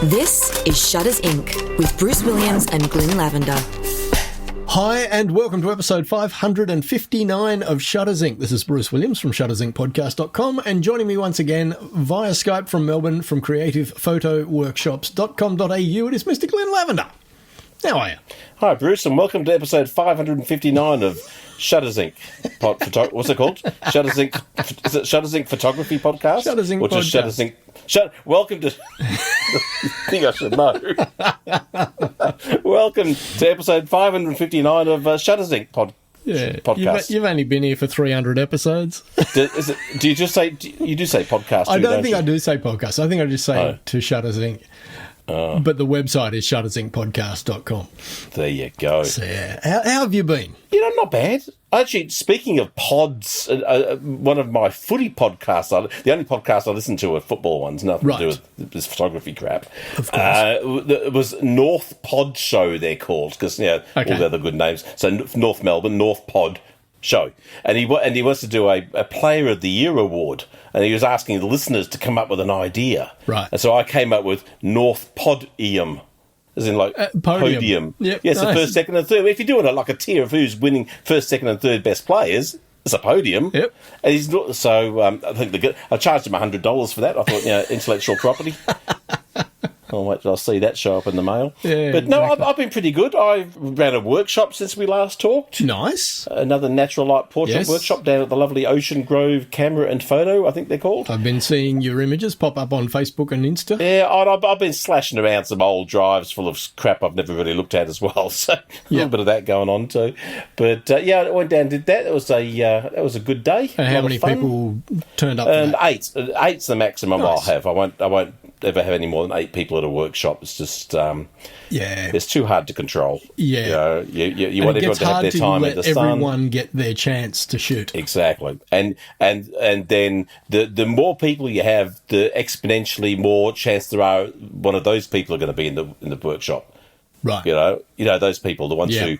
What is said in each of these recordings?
This is Shutters Inc. with Bruce Williams and Glynn Lavender. Hi, and welcome to episode 559 of Shutters Inc. This is Bruce Williams from shuttersincpodcast.com, and joining me once again via Skype from Melbourne from creativephotoworkshops.com.au, it is Mr. Glynn Lavender. How are you? Hi, Bruce, and welcome to episode 559 of Shutters Inc. What's it called? Shutters Inc. Is it Shutters Inc. Photography Podcast? Shutters Inc. Or just Podcast. Shutters Inc. Welcome to... I think I should know. Welcome to episode 559 of Shutters Inc. Podcast. You've only been here for 300 episodes. Do you just say... You do say podcast too, I don't think you? I do say podcast. I think I just say to Shutters Inc. But the website is shuttersincpodcast.com. There you go. So, yeah. How have you been? You know, not bad. Actually, speaking of pods, one of my footy podcasts, the only podcast I listen to are football ones, nothing to do with this photography crap. Of course. It was North Pod Show, they're called, because, all the other good names. So North Melbourne, North Pod Show. And he wants to do a Player of the Year award. And he was asking the listeners to come up with an idea. Right. And so I came up with North Podium. As in, like, podium. Yep, yes, nice. The first, second, and third. If you're doing a tier of who's winning first, second, and third best players, it's a podium. Yep. And he's not. So I think I charged him $100 for that. I thought, intellectual property. I'll wait till I see that show up in the mail. Yeah, but no, exactly. I've been pretty good. I ran a workshop since we last talked. Nice. Another natural light portrait workshop down at the lovely Ocean Grove Camera and Photo, I think they're called. I've been seeing your images pop up on Facebook and Insta. Yeah, I've been slashing around some old drives full of crap I've never really looked at as well. So a little bit of that going on too. But I went down and did that. It was a good day. And how many people turned up for that? Eight. Eight's the maximum Nice. I'll have. I won't ever have any more than 8 people at a workshop. It's just it's too hard to control. Yeah, you want everyone to have their time in the sun. Everyone get their chance to shoot. Exactly, and then the more people you have, the exponentially more chance there are one of those people are going to be in the workshop. Right. You know those people, the ones who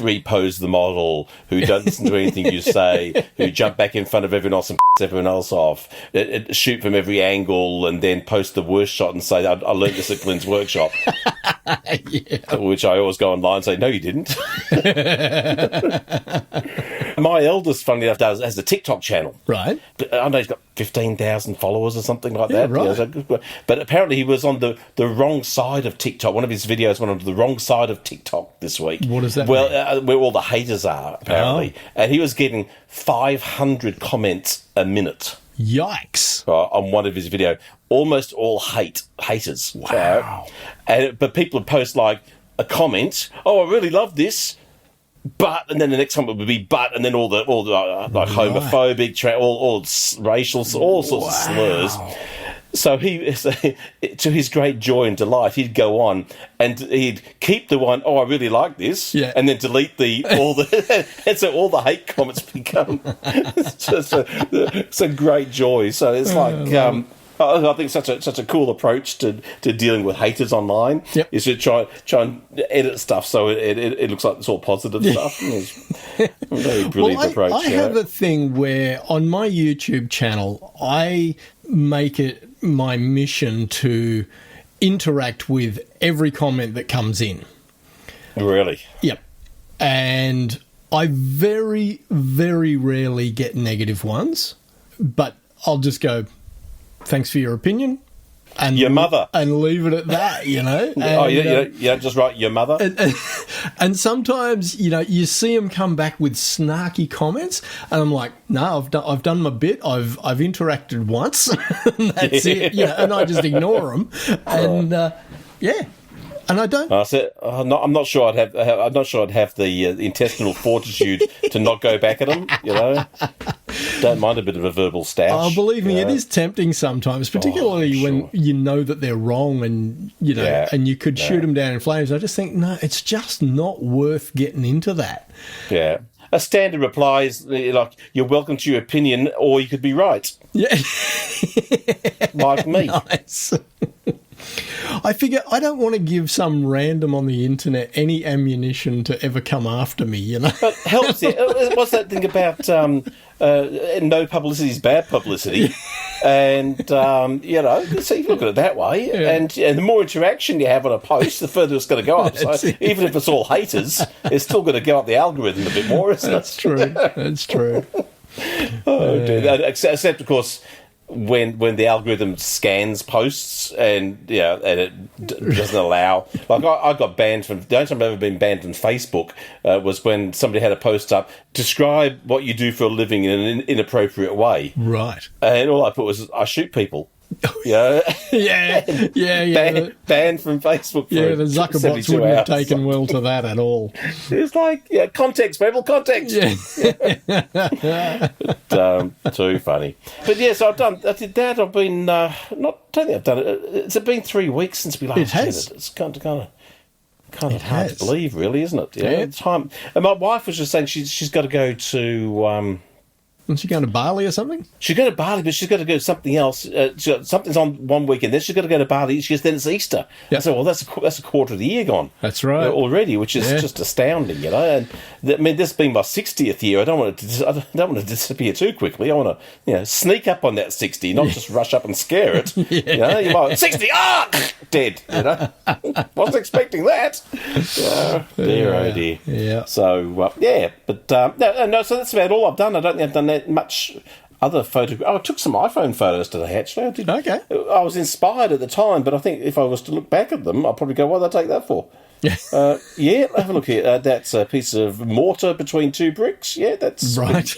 repose the model, who don't listen to anything you say, who jump back in front of everyone else and piss everyone else off, shoot from every angle and then post the worst shot and say, I learned this at Glynn's workshop. Which I always go online and say, no, you didn't. My eldest, funnily enough, has a TikTok channel. Right. I know he's got 15,000 followers or something like that. Right. But apparently he was on the wrong side of TikTok. One of his videos went onto the wrong side of TikTok this week. What does that mean? Well, where all the haters are, apparently. Oh. And he was getting 500 comments a minute. Yikes. On one of his videos. Almost all haters. Wow. But people would post like a comment, I really love this. But, and then the next comment would be but, and then all the homophobic, all racial, all sorts of slurs. So to his great joy and delight, he'd go on and he'd keep the one, I really like this, and then delete all the, and so all the hate comments become, it's a great joy. So it's I think such a cool approach to dealing with haters online is to try and edit stuff so it looks like it's all positive stuff. It's a very brilliant approach. I have a thing where on my YouTube channel I make it my mission to interact with every comment that comes in. Really? Yep. And I very, very rarely get negative ones, but I'll just go, thanks for your opinion. And your mother. And leave it at that, And, you don't just write your mother? And sometimes, you see them come back with snarky comments, and I'm like, no, I've done my bit. I've interacted once, and that's it. And I just ignore them. And, and I don't. I'm not sure I'd have the intestinal fortitude to not go back at them. Don't mind a bit of a verbal stoush. Oh, believe me, it is tempting sometimes, particularly when you know that they're wrong, and and you could shoot them down in flames. I just think, no, it's just not worth getting into that. Yeah. A standard reply is like, you're welcome to your opinion, or you could be right. Yeah. Like me. Nice. I figure I don't want to give some random on the internet any ammunition to ever come after me, But it helps it. What's that thing about no publicity is bad publicity? And, so you look at it that way. Yeah. And the more interaction you have on a post, the further it's going to go up. So even if it's all haters, it's still going to go up the algorithm a bit more, isn't it? That's true. That's true. Oh, dear. Except, of course, when the algorithm scans posts and it doesn't allow, like I got banned from, the only time I've ever been banned from Facebook was when somebody had a post up, describe what you do for a living in an inappropriate way. Right. And all I put was, I shoot people. Yeah. Banned from Facebook. Yeah, the Zuckerbots wouldn't have taken well to that at all. It's like, context, people, context. Yeah. Too funny. But yes, I did that. I've been don't think I've done it. It's been 3 weeks since we last It has. did it. It's kind of hard to has. believe, really, isn't it? Yeah. Time. And my wife was just saying she's got to go to. Isn't she going to Bali or something? She's going to Bali, but she's got to go to something else. Something's on one weekend, then she's got to go to Bali. She goes, then it's Easter. Yep. I said, well, that's a quarter of the year gone. That's right. Already, which is just astounding, And this being my 60th year, I don't want to disappear too quickly. I want to, sneak up on that 60, not just rush up and scare it. You might 60, dead. Wasn't expecting that. Dear, oh dear. Yeah. So but no. So that's about all I've done. I don't think I've done that much other photo. I took some iPhone photos today, actually. I did. Okay. I was inspired at the time, but I think if I was to look back at them, I'd probably go, what did I take that for? Have a look here. That's a piece of mortar between two bricks. Yeah, that's right.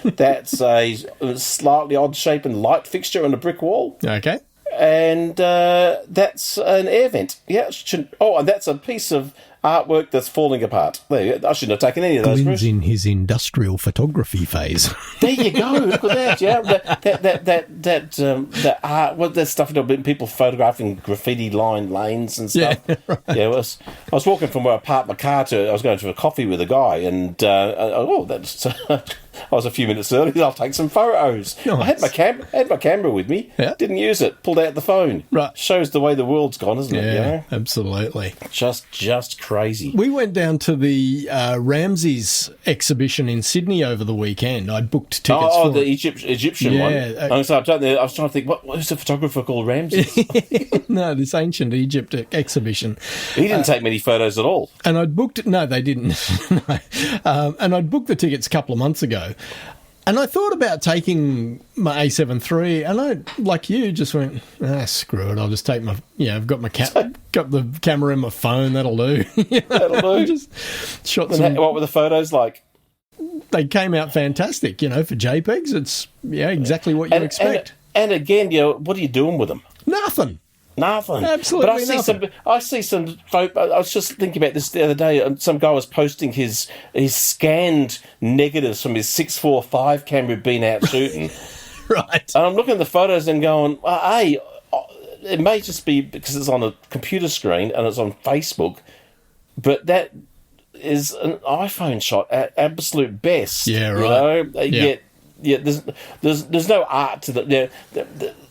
That's a slightly odd-shaped light fixture on a brick wall. Okay. And that's an air vent. Yeah. And that's a piece of artwork that's falling apart. There, I shouldn't have taken any of those. Glynn's in his industrial photography phase. There you go. Look at that. Yeah, that art. What that stuff? People photographing graffiti-lined lanes and stuff. Yeah, right. Yeah. I was walking from where I parked my car to. I was going to a coffee with a guy, and that's. I was a few minutes early. I'll take some photos. Nice. I had my camera with me. Yeah. Didn't use it. Pulled out the phone. Right. Shows the way the world's gone, isn't it? Yeah, absolutely. Just crazy. We went down to the Ramses exhibition in Sydney over the weekend. I'd booked tickets for the it. Egyptian one. I was trying to think, who's the photographer called Ramses? No, this ancient Egypt exhibition. He didn't take many photos at all. And I'd booked... No, they didn't. No. And I'd booked the tickets a couple of months ago. And I thought about taking my A7 III, and I, like you, just went, screw it. I'll just take my... I've got got the camera in my phone. That'll do. That'll do. Just shot some... What were the photos like? They came out fantastic, for JPEGs. It's, exactly what you expect. And again, what are you doing with them? Nothing. But Absolutely nothing. I see some. I was just thinking about this the other day. And some guy was posting his scanned negatives from his 645 camera being out shooting. Right. And I'm looking at the photos and going, it may just be because it's on a computer screen and it's on Facebook, but that is an iPhone shot at absolute best. Yeah, right. There's no art to the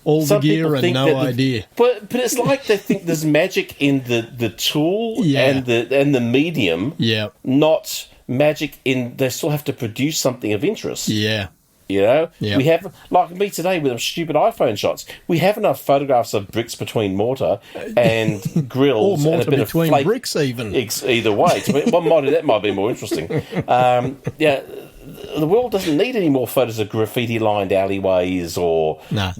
all the gear and no idea. But it's like they think there's magic in the tool and the medium. Yeah. Not magic in they still have to produce something of interest. Yeah. Yeah. We have, like me today with them stupid iPhone shots, we have enough photographs of bricks between mortar and grills. Or mortar and a bit between of flake. bricks even. Either way. That might be more interesting. The world doesn't need any more photos of graffiti-lined alleyways or a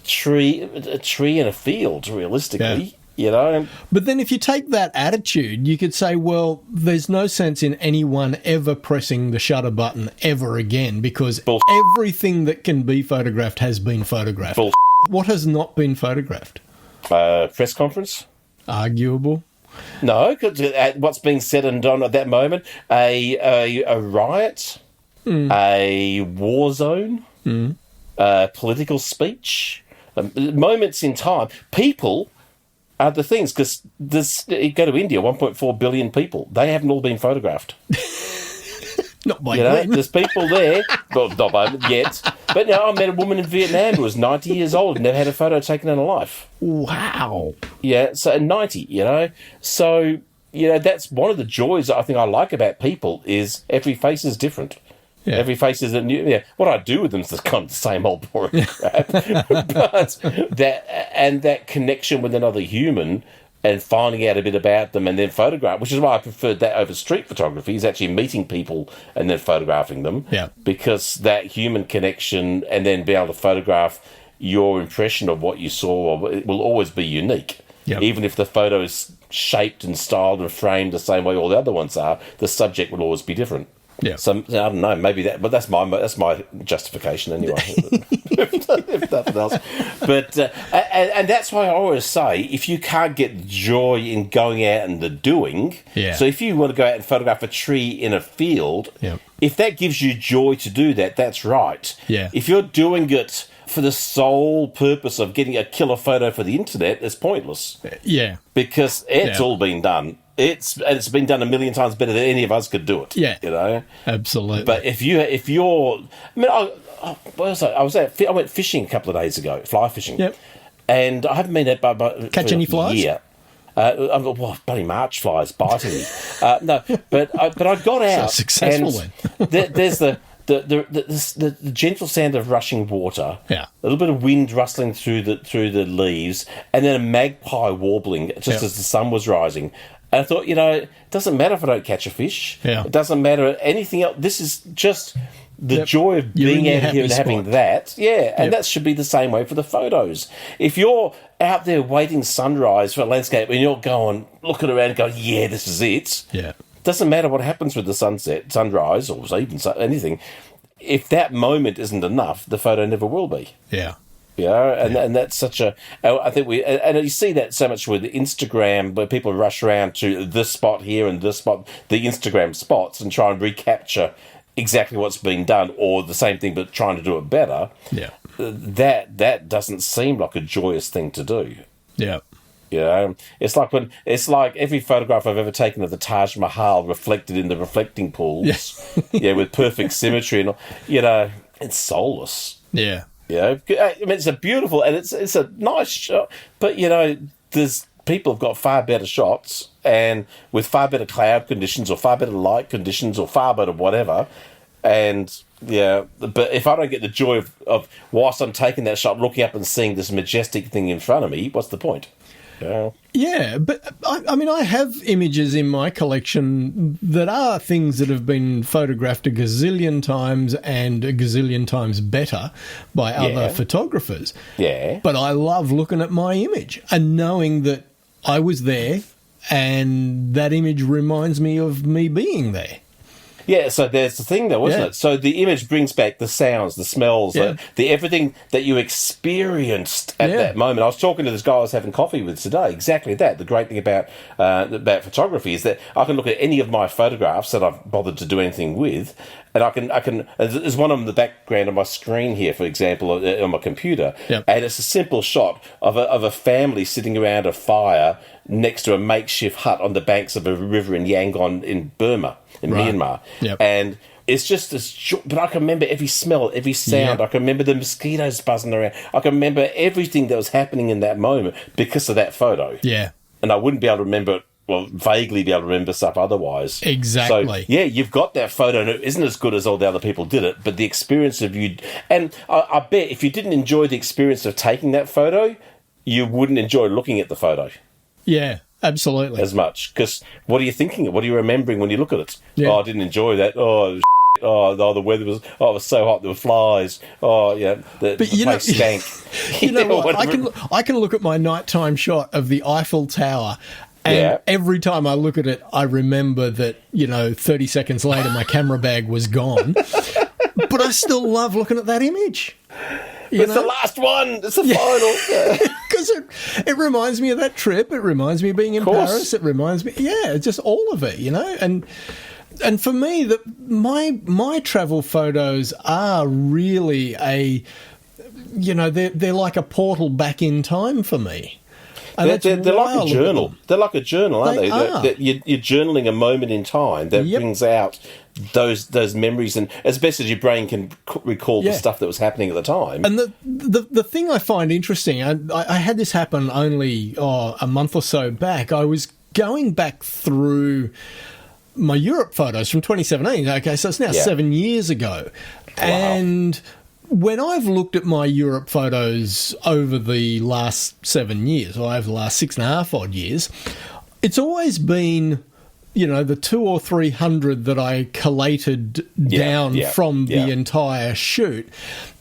tree in a field, realistically. But then if you take that attitude, you could say, well, there's no sense in anyone ever pressing the shutter button ever again because everything that can be photographed has been photographed. What has not been photographed? Press conference? Arguable. No, because what's being said and done at that moment, a riot, a war zone, political speech, moments in time, people... are the things, because you go to India, 1.4 billion people. They haven't all been photographed. Not by Glynn. There's people there, well, not by yet. But I met a woman in Vietnam who was 90 years old and never had a photo taken in her life. Wow. Yeah, so 90, So, that's one of the joys I think I like about people is every face is different. Yeah. Every face is a new. Yeah, what I do with them is just kind of the same old boring crap. But that connection with another human and finding out a bit about them and then photograph, which is why I preferred that over street photography, is actually meeting people and then photographing them. Yeah. Because that human connection and then be able to photograph your impression of what you saw, it will always be unique. Yep. Even if the photo is shaped and styled and framed the same way all the other ones are, the subject will always be different. Yeah. So I don't know, maybe that, but that's my justification anyway. If nothing else, but and that's why I always say, if you can't get joy in going out and the doing, so if you want to go out and photograph a tree in a field, if that gives you joy to do that, that's right. Yeah. If you're doing it for the sole purpose of getting a killer photo for the internet, it's pointless. Yeah. Because it's all been done. It's been done a million times better than any of us could do it. Yeah, you know, absolutely. But if you're, I mean, I went fishing a couple of days ago, fly fishing. Yep. And I haven't been at catch any flies? Yeah. Bloody March flies biting me. No, but I got out. So successful and there's the gentle sound of rushing water, a little bit of wind rustling through the leaves, and then a magpie warbling just as the sun was rising. And I thought, it doesn't matter if I don't catch a fish. Yeah. It doesn't matter anything else. This is just the joy of being out here and having that. Yeah, and that should be the same way for the photos. If you're out there waiting sunrise for a landscape and you're looking around and going, yeah, this is it. Yeah. Doesn't matter what happens with the sunrise, or even anything. If that moment isn't enough, the photo never will be. Yeah. And that's such a. I think and you see that so much with Instagram, where people rush around to this spot here and this spot, the Instagram spots, and try and recapture exactly what's being done, or the same thing but trying to do it better. Yeah. That doesn't seem like a joyous thing to do. Yeah. It's like every photograph I've ever taken of the Taj Mahal reflected in the reflecting pools, with perfect symmetry, and it's soulless. Yeah. I mean, it's a beautiful and it's a nice shot, but there's people have got far better shots and with far better cloud conditions or far better light conditions or far better whatever, and but if I don't get the joy of whilst I'm taking that shot, looking up and seeing this majestic thing in front of me, what's the point? Yeah, but I mean, I have images in my collection that are things that have been photographed a gazillion times and a gazillion times better by other photographers. Yeah. But I love looking at my image and knowing that I was there and that image reminds me of me being there. Yeah, so there's the thing though, isn't it? So the image brings back the sounds, the smells, the everything that you experienced at that moment. I was talking to this guy I was having coffee with today, exactly that. The great thing about photography is that I can look at any of my photographs that I've bothered to do anything with, and I can. There's one on the background of my screen here, for example, on my computer, and it's a simple shot of a family sitting around a fire next to a makeshift hut on the banks of a river in Yangon in Burma, in Myanmar. And it's just this, but I can remember every smell, every sound. I can remember the mosquitoes buzzing around. I can remember everything that was happening in that moment because of that photo. Yeah. And I wouldn't be able to remember it, well, vaguely be able to remember stuff otherwise. Exactly. So, you've got that photo, and it isn't as good as all the other people did it, but the experience of you... And I bet if you didn't enjoy the experience of taking that photo, you wouldn't enjoy looking at the photo. Yeah, absolutely. As much. Because what are you thinking? What are you remembering when you look at it? Yeah. Oh, I didn't enjoy that. Oh, the weather was... Oh, it was so hot. There were flies. Oh, yeah. The place stank. You know what? I can look at my nighttime shot of the Eiffel Tower, and every time I look at it, I remember that, 30 seconds later my camera bag was gone. But I still love looking at that image. It's the last one. It's the final. Because it reminds me of that trip. It reminds me of being in Paris. It reminds me, just all of it, And for me, my travel photos are really they're like a portal back in time for me. And they're like a journal. They're like a journal, aren't they? Are. You're journaling a moment in time that brings out those memories, and as best as your brain can recall the stuff that was happening at the time. And the thing I find interesting, I had this happen only a month or so back. I was going back through my Europe photos from 2017. Okay, so it's now 7 years ago. Wow. And when I've looked at my Europe photos over the last 7 years, or over the last 6.5 odd years, it's always been, the 200 or 300 that I collated down from the entire shoot,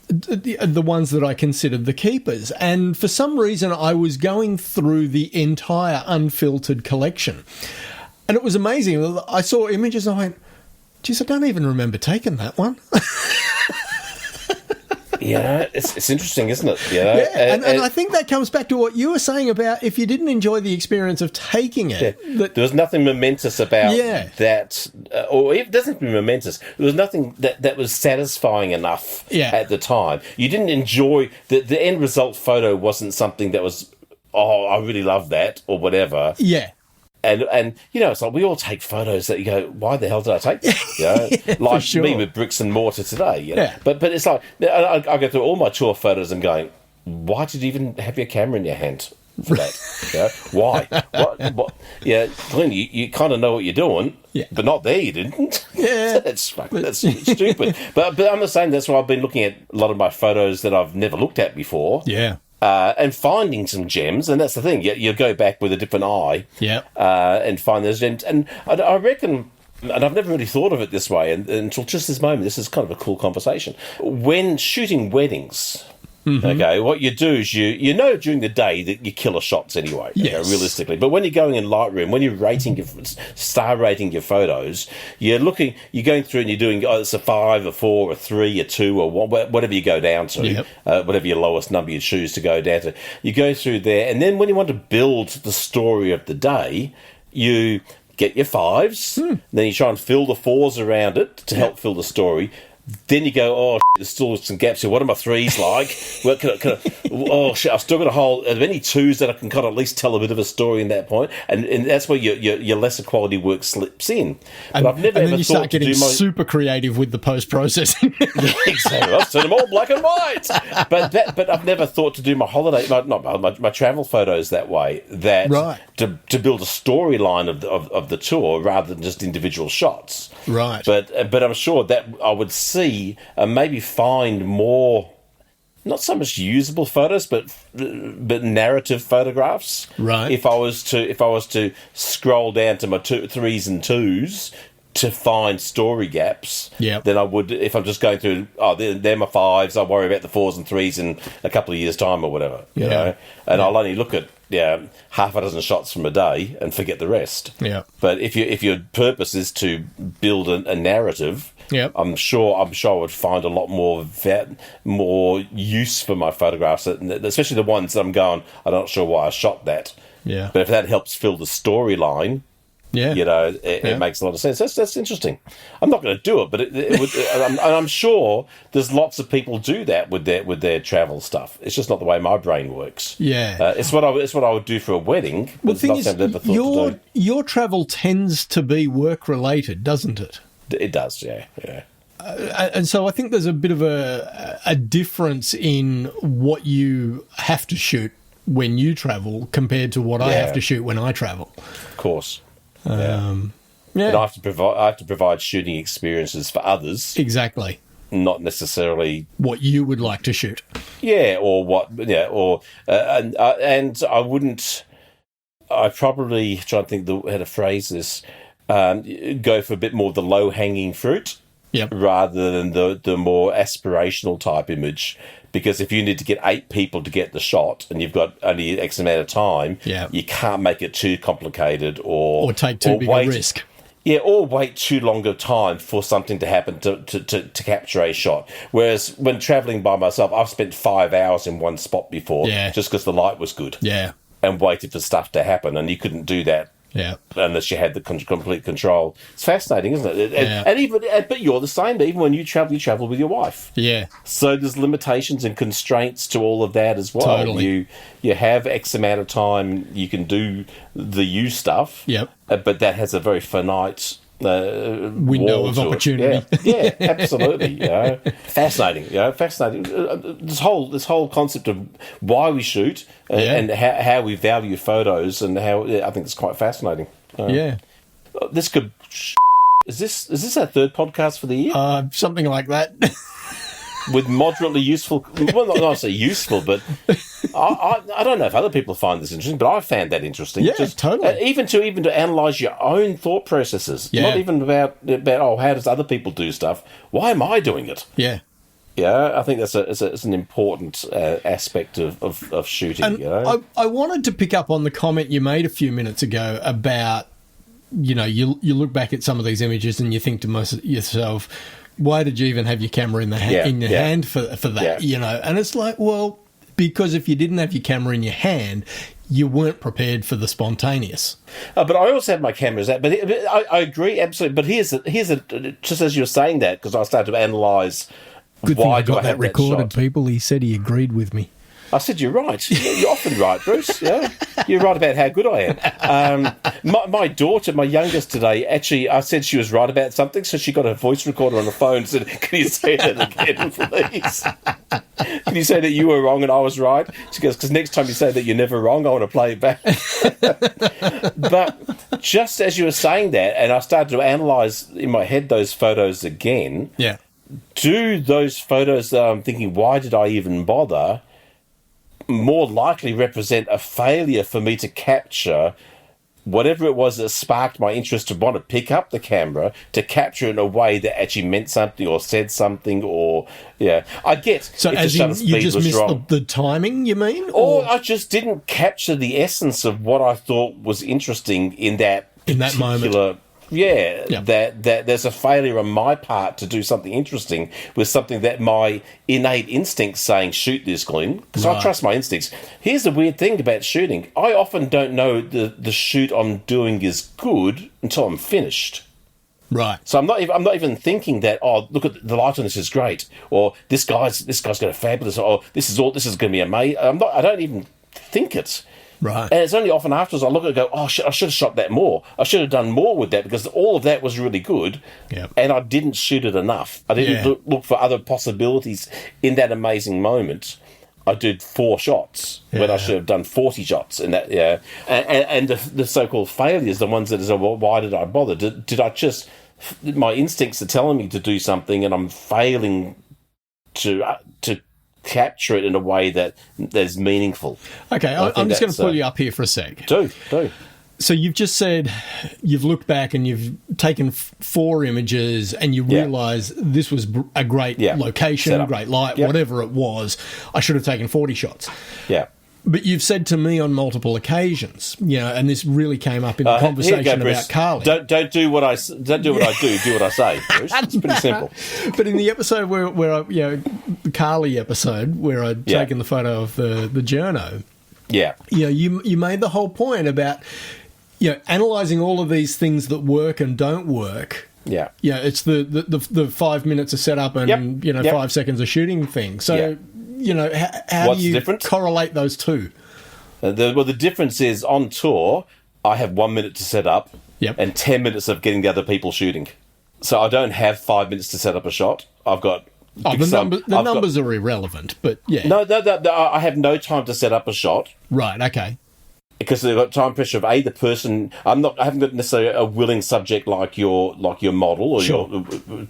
the ones that I considered the keepers. And for some reason, I was going through the entire unfiltered collection. And it was amazing. I saw images and I went, geez, I don't even remember taking that one. Yeah, it's interesting, isn't it? And I think that comes back to what you were saying about if you didn't enjoy the experience of taking it. There was nothing momentous about that, or it doesn't be momentous. There was nothing that was satisfying enough at the time. You didn't enjoy, the end result photo wasn't something that was, I really love that, or whatever. Yeah. And it's like we all take photos that you go, why the hell did I take that? Like me with bricks and mortar today. But it's like I go through all my tour photos and going, why did you even have your camera in your hand for that? Why? What? Yeah, Glynn, you kind of know what you're doing, but not there. You didn't. Yeah, that's stupid. But I'm the same. That's why I've been looking at a lot of my photos that I've never looked at before. Yeah. And finding some gems, and that's the thing. You go back with a different eye, and find those gems. And I reckon, and I've never really thought of it this way, and until just this moment, this is kind of a cool conversation. When shooting weddings, okay, what you do is you know during the day that you killer shots anyway, realistically. But when you're going in Lightroom, when you're star rating your photos, you're going through and you're doing, it's a 5, a 4, a 3, a 2, or 1, whatever you go down to, whatever your lowest number you choose to go down to. You go through there, and then when you want to build the story of the day, you get your 5s, then you try and fill the 4s around it to help fill the story. Then you go, there's still some gaps here. What are my 3s like? Well, can I, I've still got a whole. Are there any 2s that I can kind of at least tell a bit of a story in that point? And that's where your lesser quality work slips in. But I've never and then you start getting super creative with the post processing. Exactly. I've seen them all black and white. But I've never thought to do my holiday, my travel photos that way. To build a storyline of the tour rather than just individual shots. Right. But I'm sure that I would see and maybe find more, not so much usable photos, but narrative photographs. Right. If I was to scroll down to my 3s and 2s to find story gaps, then I would, if I'm just going through, they're my 5s, I'll worry about the 4s and 3s in a couple of years' time or whatever. You know? And I'll only look at half a dozen shots from a day and forget the rest. Yeah. But if your purpose is to build a narrative, I'm sure I would find a lot more use for my photographs, especially the ones that I'm going, I'm not sure why I shot that. Yeah. But if that helps fill the storyline, it makes a lot of sense. That's interesting. I'm not going to do it, but it would. And I'm sure there's lots of people do that with their travel stuff. It's just not the way my brain works. Yeah, it's what I would do for a wedding. Well, the thing is, your travel tends to be work related, doesn't it? It does, yeah. And so I think there's a bit of a difference in what you have to shoot when you travel compared to what I have to shoot when I travel. Of course. But I have to provide shooting experiences for others. Exactly. Not necessarily what you would like to shoot. Yeah, or what? Yeah, or and I wouldn't. I probably try to think how to phrase this. Go for a bit more of the low hanging fruit, rather than the more aspirational type image. Because if you need to get 8 people to get the shot and you've got only X amount of time, you can't make it too complicated or take too big a risk. Yeah, or wait too long a time for something to happen to capture a shot. Whereas when travelling by myself, I've spent 5 hours in one spot before just because the light was good. Yeah. And waited for stuff to happen, and you couldn't do that. Yeah, unless you had the complete control. It's fascinating, isn't it? But you're the same. Even when you travel with your wife. Yeah. So there's limitations and constraints to all of that as well. Totally. You have X amount of time you can do the you stuff. Yep. But that has a very finite window of opportunity. Yeah, absolutely. Fascinating. Fascinating. This whole concept of why we shoot and how we value photos and how I think it's quite fascinating. this could. Is this our third podcast for the year? Something like that. With moderately useful, well, not say useful, but I don't know if other people find this interesting, but I found that interesting. Yeah, totally. Even to analyse your own thought processes, not even about how does other people do stuff. Why am I doing it? Yeah. Yeah, I think it's an important aspect of shooting. And I wanted to pick up on the comment you made a few minutes ago about, you look back at some of these images and you think to yourself, why did you even have your camera in your hand for that? Yeah. And it's like, well, because if you didn't have your camera in your hand, you weren't prepared for the spontaneous. But I also had my cameras out. But I agree absolutely. But here's just as you were saying that, because I started to analyse. Good thing why I got that recorded, people. He said he agreed with me. I said, you're right. You're often right, Bruce. Yeah, you're right about how good I am. My daughter, my youngest today, actually, I said she was right about something, so she got her voice recorder on the phone and said, can you say that again, please? Can you say that you were wrong and I was right? She goes, because next time you say that you're never wrong, I want to play it back. But just as you were saying that, and I started to analyse in my head those photos again, do those photos that I'm thinking, why did I even bother, more likely represent a failure for me to capture whatever it was that sparked my interest to want to pick up the camera, to capture in a way that actually meant something or said something, or I get. So as in you just missed the timing, you mean? Or I just didn't capture the essence of what I thought was interesting in that moment. That there's a failure on my part to do something interesting with something that my innate instinct's saying, shoot this, Glynn. Because I trust my instincts. Here's the weird thing about shooting. I often don't know the shoot I'm doing is good until I'm finished. Right. So I'm not even thinking that, oh, look at the light on this is great, or this guy's got a fabulous, or this is going to be amazing. I don't even think it. Right. And it's only often afterwards I look at it and go, oh, shit, I should have shot that more. I should have done more with that because all of that was really good. Yep. And I didn't shoot it enough. I didn't look for other possibilities in that amazing moment. I did 4 shots when I should have done 40 shots in that. Yeah. And the so-called failures, the ones that is, well, why did I bother? Did I just, my instincts are telling me to do something and I'm failing to capture it in a way that is meaningful. Okay, I'm just going to pull you up here for a sec. Do. So you've just said you've looked back and you've taken 4 images and you realise this was a great location, great light, whatever it was. I should have taken 40 shots. Yeah. But you've said to me on multiple occasions, and this really came up in the conversation about Carly. Don't do what I do. Do what I say, Bruce. It's pretty simple. But in the episode where I, the Carly episode where I'd taken the photo of the journo, you made the whole point about analysing all of these things that work and don't work. Yeah, it's the 5 minutes of setup and 5 seconds of shooting thing. So. How do you correlate those two? The difference is on tour, I have 1 minute to set up and 10 minutes of getting the other people shooting. So I don't have 5 minutes to set up a shot. I've got... the numbers are irrelevant, but No, I have no time to set up a shot. Right, okay. Because they've got time pressure of the person. I haven't got necessarily a willing subject like your model or your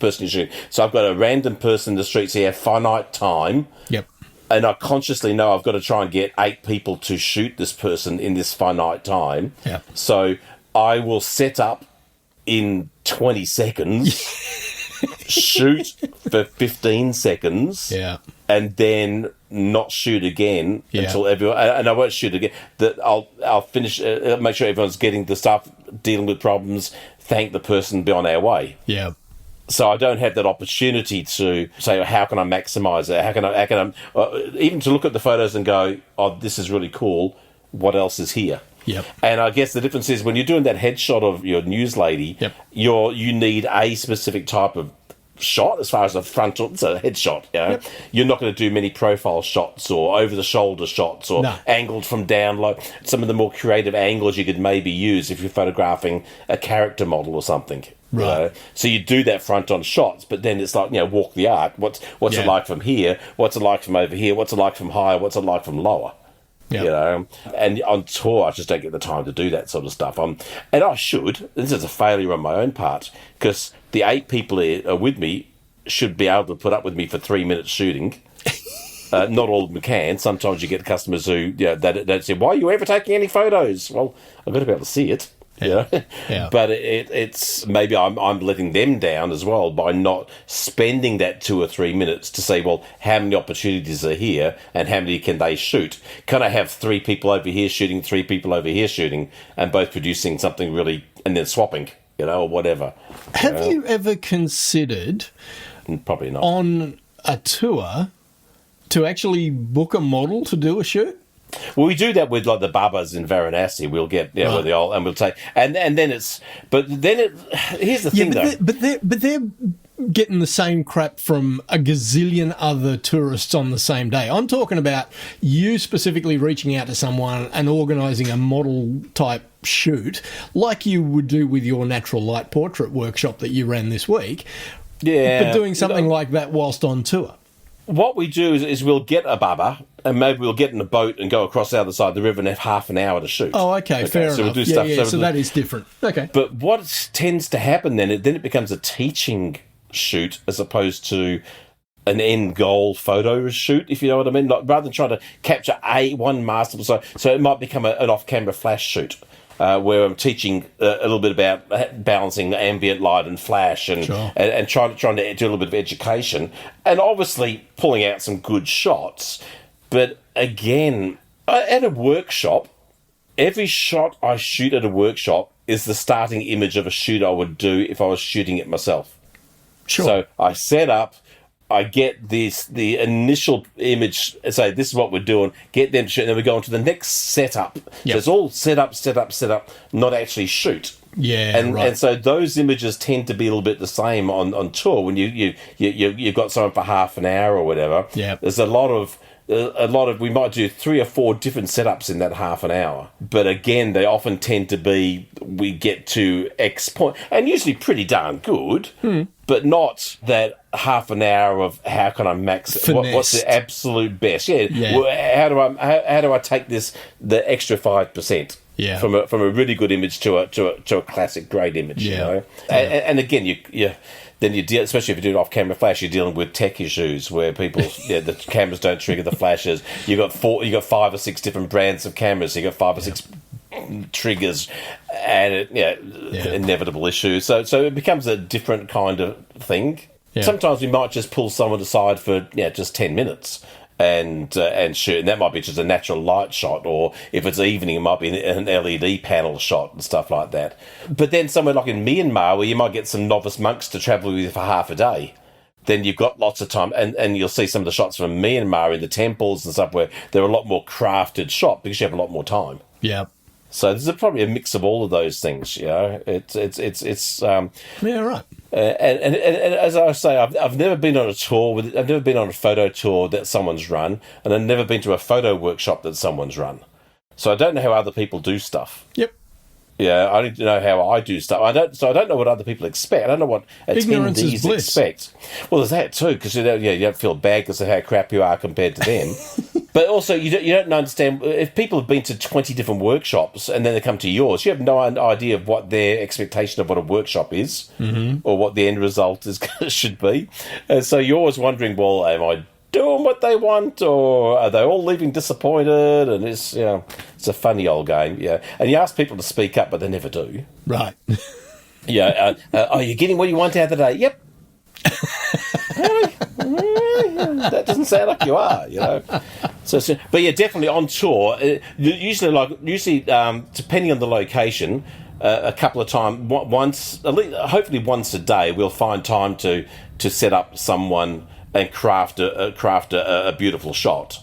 person you're shooting. So I've got a random person in the street. So you have finite time. Yep. And I consciously know I've got to try and get 8 people to shoot this person in this finite time. Yep. So I will set up in 20 seconds, shoot for 15 seconds, and then not shoot again until everyone. And I won't shoot again. That I'll finish. Make sure everyone's getting the stuff, dealing with problems. Thank the person, be on our way. Yeah. So I don't have that opportunity to say, how can I maximise it? How can I even to look at the photos and go, oh, this is really cool. What else is here? Yep. And I guess the difference is when you're doing that headshot of your news lady, you need a specific type of shot as far as a frontal. It's a headshot. You're not going to do many profile shots or over the shoulder shots or angled from down low. Some of the more creative angles you could maybe use if you're photographing a character model or something. Right. So you do that front-on shots, but then it's like, walk the arc. What's it like from here? What's it like from over here? What's it like from higher? What's it like from lower? You know, and on tour, I just don't get the time to do that sort of stuff. And I should. This is a failure on my own part, because the 8 people that are with me should be able to put up with me for 3 minutes shooting. Not all of them can. Sometimes you get customers who, that say, "Why are you ever taking any photos?" Well, I've got to be able to see it. Yeah. But it's maybe I'm letting them down as well by not spending that 2 or 3 minutes to say, well, how many opportunities are here and how many can they shoot? Can I have 3 people over here shooting, 3 people over here shooting, and both producing something really, and then swapping, or whatever. Have you ever considered, probably not, on a tour to actually book a model to do a shoot? Well, we do that with like the Babas in Varanasi. We'll get with the old, and we'll take, and then it's. But then here's the thing, though. But they're getting the same crap from a gazillion other tourists on the same day. I'm talking about you specifically reaching out to someone and organising a model type shoot, like you would do with your natural light portrait workshop that you ran this week. Yeah, but doing something like that whilst on tour. What we do is we'll get a Baba, and maybe we'll get in a boat and go across the other side of the river and have half an hour to shoot. Oh, okay, fair enough. We'll do stuff. So that is different. Okay. But what tends to happen then it becomes a teaching shoot as opposed to an end goal photo shoot, if you know what I mean. Like, rather than trying to capture one masterful, so it might become an off-camera flash shoot. Where I'm teaching a little bit about balancing ambient light and flash and trying to do a little bit of education, and obviously pulling out some good shots. But again, at a workshop, every shot I shoot at a workshop is the starting image of a shoot I would do if I was shooting it myself. Sure. So I set up, I get the initial image, say this is what we're doing, get them to shoot, and then we go on to the next setup. Yep. So it's all set up, not actually shoot. Yeah, and so those images tend to be a little bit the same on tour when you've got someone for half an hour or whatever. Yeah, there's a lot of we might do 3 or 4 different setups in that half an hour, but again they often tend to be we get to X point and usually pretty darn good, but not that half an hour of how can I max it? What's the absolute best? How do I take the extra 5%? Yeah. From a really good image to a classic great image, and again then you deal, especially if you're doing off-camera flash, you're dealing with tech issues where people the cameras don't trigger the flashes. You got 5 or 6 different brands of cameras. So you got 5 or 6 triggers, and inevitable issues. So it becomes a different kind of thing. Yeah. Sometimes we might just pull someone aside for just 10 minutes. And shoot, and that might be just a natural light shot, or if it's evening, it might be an LED panel shot and stuff like that. But then somewhere like in Myanmar, where you might get some novice monks to travel with you for half a day, then you've got lots of time, and you'll see some of the shots from Myanmar in the temples and stuff where they're a lot more crafted shot because you have a lot more time. Yeah. So there's probably a mix of all of those things. It's yeah, right. And as I say, I've never been on a tour I've never been on a photo tour that someone's run, and I've never been to a photo workshop that someone's run. So I don't know how other people do stuff. Yep. Yeah, I need to know how I do stuff. I don't know what other people expect. I don't know what attendees expect. Well, there's that too, because you don't feel bad because of how crap you are compared to them. But also, you don't understand if people have been to 20 different workshops and then they come to yours. You have no idea of what their expectation of what a workshop is, or what the end result should be. And so you're always wondering, well, am I doing what they want, or are they all leaving disappointed? And it's it's a funny old game, And you ask people to speak up, but they never do. Right. Are you getting what you want out of the day? Yep. That doesn't sound like you are, So, but definitely on tour. Usually, depending on the location, a couple of times, hopefully once a day, we'll find time to set up someone and craft a beautiful shot,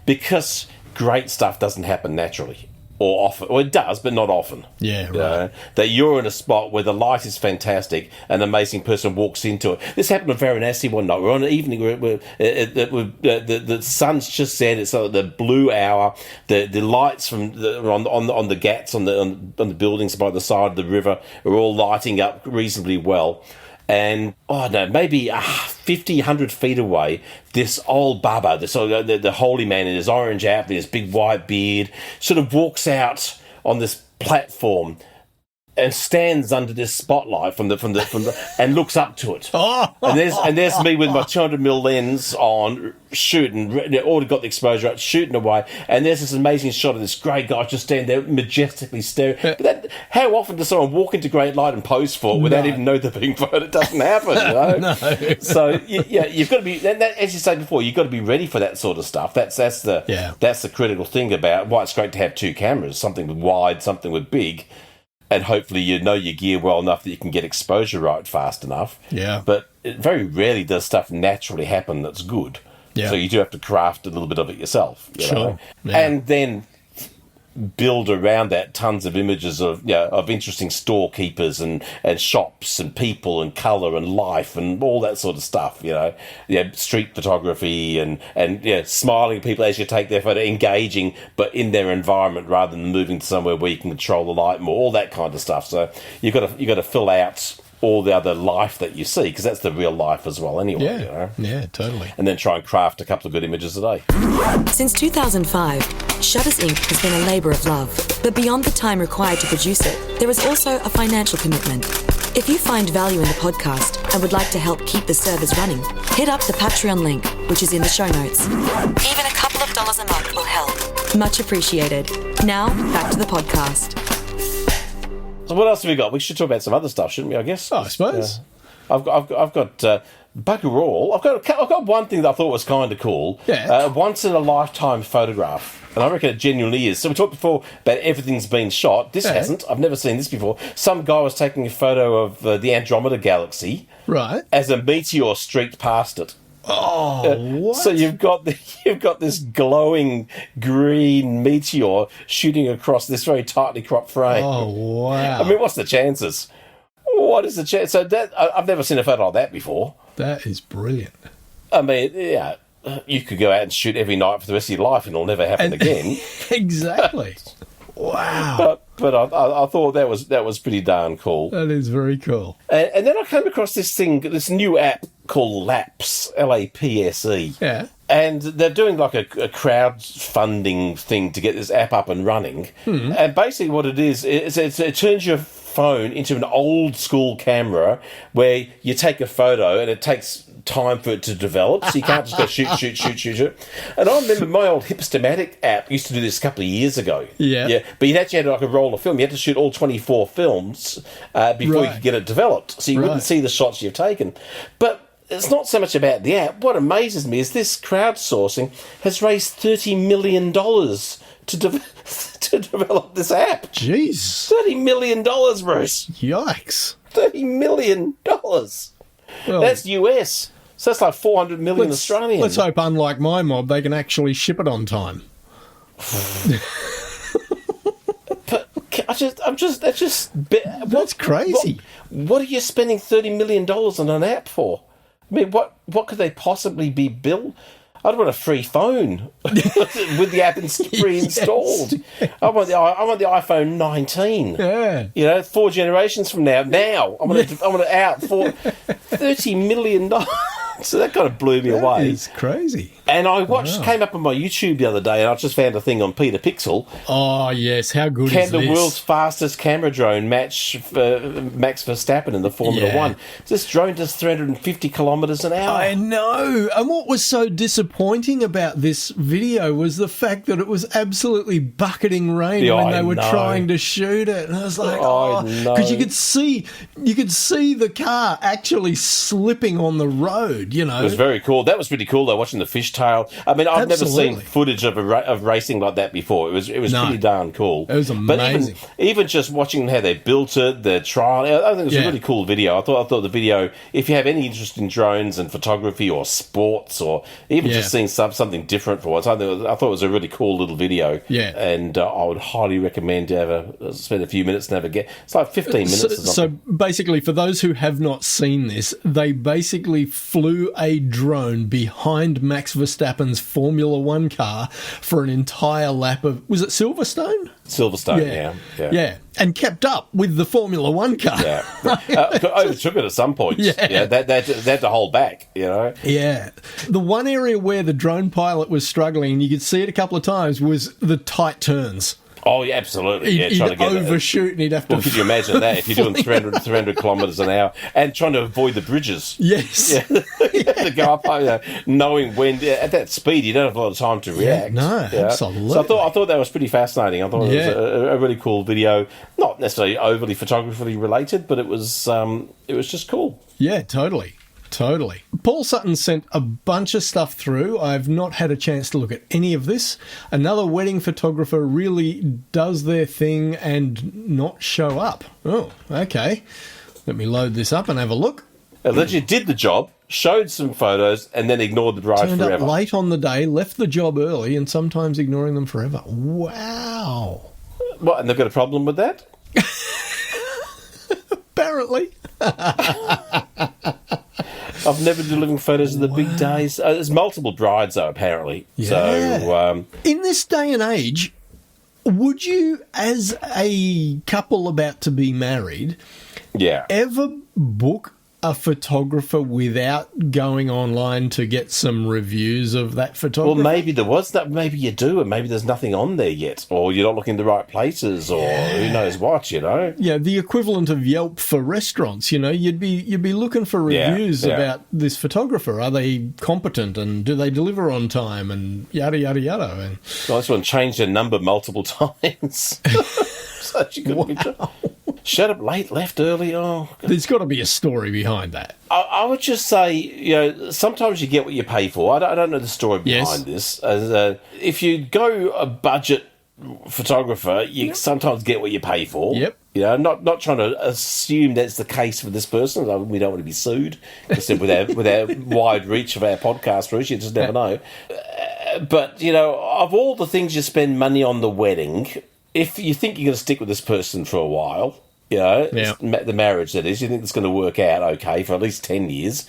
because great stuff doesn't happen naturally or often. Or it does, but not often. Yeah, right. That you're in a spot where the light is fantastic, an amazing person walks into it. This happened in Varanasi one night. We're on an evening where the sun's just set. It's the blue hour. The lights from on the gats on the buildings by the side of the river are all lighting up reasonably well. and, maybe 50, 100 feet away, this old Baba, the holy man in his orange outfit, his big white beard, sort of walks out on this platform and stands under this spotlight from the and looks up to it. And there's me with my 200mm lens on, shooting, already got the exposure up, shooting away, and there's this amazing shot of this great guy just standing there majestically staring. But how often does someone walk into great light and pose for it without even know they're being photoed? It doesn't happen, you know? No. So you've got to be, as you said before, you've got to be ready for that sort of stuff. That's the critical thing about why it's great to have two cameras, something with wide, something with big. And hopefully you know your gear well enough that you can get exposure right fast enough. Yeah. But very rarely does stuff naturally happen that's good. Yeah. So you do have to craft a little bit of it yourself. You know? Yeah. And then build around that tons of images of interesting storekeepers and shops and people and colour and life and all that sort of stuff, street photography and smiling at people as you take their photo, engaging but in their environment rather than moving to somewhere where you can control the light more, all that kind of stuff. So you've got to fill out all the other life that you see, because that's the real life as well anyway. Yeah, totally. And then try and craft a couple of good images a day. Since 2005, Shutters Inc. has been a labour of love. But beyond the time required to produce it, there is also a financial commitment. If you find value in the podcast and would like to help keep the servers running, hit up the Patreon link, which is in the show notes. Even a couple of dollars a month will help. Much appreciated. Now, back to the podcast. So what else have we got? We should talk about some other stuff, shouldn't we? I guess. Oh, I suppose. I've got bugger all. I've got one thing that I thought was kind of cool. Yeah. Once in a lifetime photograph, and I reckon it genuinely is. So we talked before about everything's been shot. This hasn't. I've never seen this before. Some guy was taking a photo of the Andromeda Galaxy, right, as a meteor streaked past it. Oh, what? So you've got this glowing green meteor shooting across this very tightly cropped frame. Oh, wow. I mean, what's the chances? What is the chance? So I've never seen a photo like that before. That is brilliant. I mean, you could go out and shoot every night for the rest of your life and it'll never happen again. Exactly. Wow. But I thought that was pretty darn cool. That is very cool. And then I came across this new app called Lapse, Lapse. Yeah. And they're doing like a crowdfunding thing to get this app up and running. Mm-hmm. And basically what it is it turns your phone into an old school camera where you take a photo and it takes time for it to develop, so you can't just go shoot. And I remember my old Hipstamatic app used to do this a couple of years ago. Yeah. But you'd actually have like a roll of film. You had to shoot all 24 films before you could get it developed, so you wouldn't see the shots you've taken. But it's not so much about the app. What amazes me is this crowdsourcing has raised $30 million to develop this app. Jeez. $30 million, Bruce. Yikes. $30 million. Well, that's US. So that's like 400 million Australian. Let's hope, unlike my mob, they can actually ship it on time. But that's crazy. What are you spending $30 million on an app for? I mean, what could they possibly be built? I'd want a free phone with the app pre-installed. Yes. I want the iPhone 19. Yeah, 4 generations from now. I want it out for $30 million. So that kind of blew me away. It's crazy. And I came up on my YouTube the other day, and I just found a thing on Peter Pixel. Oh, yes. How good is this? Can the world's fastest camera drone match Max Verstappen in the Formula One? This drone does 350 kilometres an hour. I know. And what was so disappointing about this video was the fact that it was absolutely bucketing rain when they were trying to shoot it. And I was like, because you could see the car actually slipping on the road. It was very cool. That was pretty cool, though, watching the fishtail. I mean, I've never seen footage of racing like that before. It was pretty darn cool. It was amazing. But even just watching how they built it, the trial, I think it was a really cool video. I thought the video, if you have any interest in drones and photography or sports or even just seeing something different for once, I thought it was a really cool little video. Yeah. And I would highly recommend to spend a few minutes and have a get. It's like 15 minutes or something. So basically, for those who have not seen this, they basically flew a drone behind Max Verstappen Verstappen's Formula One car for an entire lap of, was it Silverstone? Silverstone, yeah. And kept up with the Formula One car. Yeah. Overtook it at some point. Yeah. They had to hold back, you know. Yeah. The one area where the drone pilot was struggling, and you could see it a couple of times, was the tight turns. Oh, yeah, absolutely. He'd trying to get overshoot and he'd have to... Well, could you imagine that if you're doing 300 kilometres an hour and trying to avoid the bridges? Yes. Yeah. You have to go up, knowing when... At that speed, you don't have a lot of time to react. Absolutely. So I thought that was pretty fascinating. I thought it was a really cool video. Not necessarily overly photographically related, but it was just cool. Yeah, totally. Paul Sutton sent a bunch of stuff through. I've not had a chance to look at any of this. Another wedding photographer really does their thing and not show up. Oh, okay. Let me load this up and have a look. Allegedly did the job, showed some photos, and then ignored the bride Turned forever. up late on the day, left the job early, and sometimes ignoring them forever. Wow. What, and they've got a problem with that? Apparently. I've never been delivering photos of the big days. There's multiple brides, though, apparently. Yeah. So, in this day and age, would you, as a couple about to be married, ever book a photographer without going online to get some reviews of that photographer? Well, maybe there was that. Maybe you do, and maybe there's nothing on there yet, or you're not looking in the right places, or who knows what, you know? Yeah, the equivalent of Yelp for restaurants. You know, you'd be looking for reviews about this photographer. Are they competent, and do they deliver on time, and yada yada yada. And well, this one changed their number multiple times, so she couldn't be. Shut up late, left early. Oh, there's got to be a story behind that. I would just say, sometimes you get what you pay for. I don't know the story behind this. If you go a budget photographer, you sometimes get what you pay for. Yep. Not trying to assume that's the case for this person. We don't want to be sued. Except with our wide reach of our podcast reach, you just never know. But, of all the things you spend money on the wedding, if you think you're going to stick with this person for a while, the marriage, that is, you think it's going to work out okay for at least 10 years,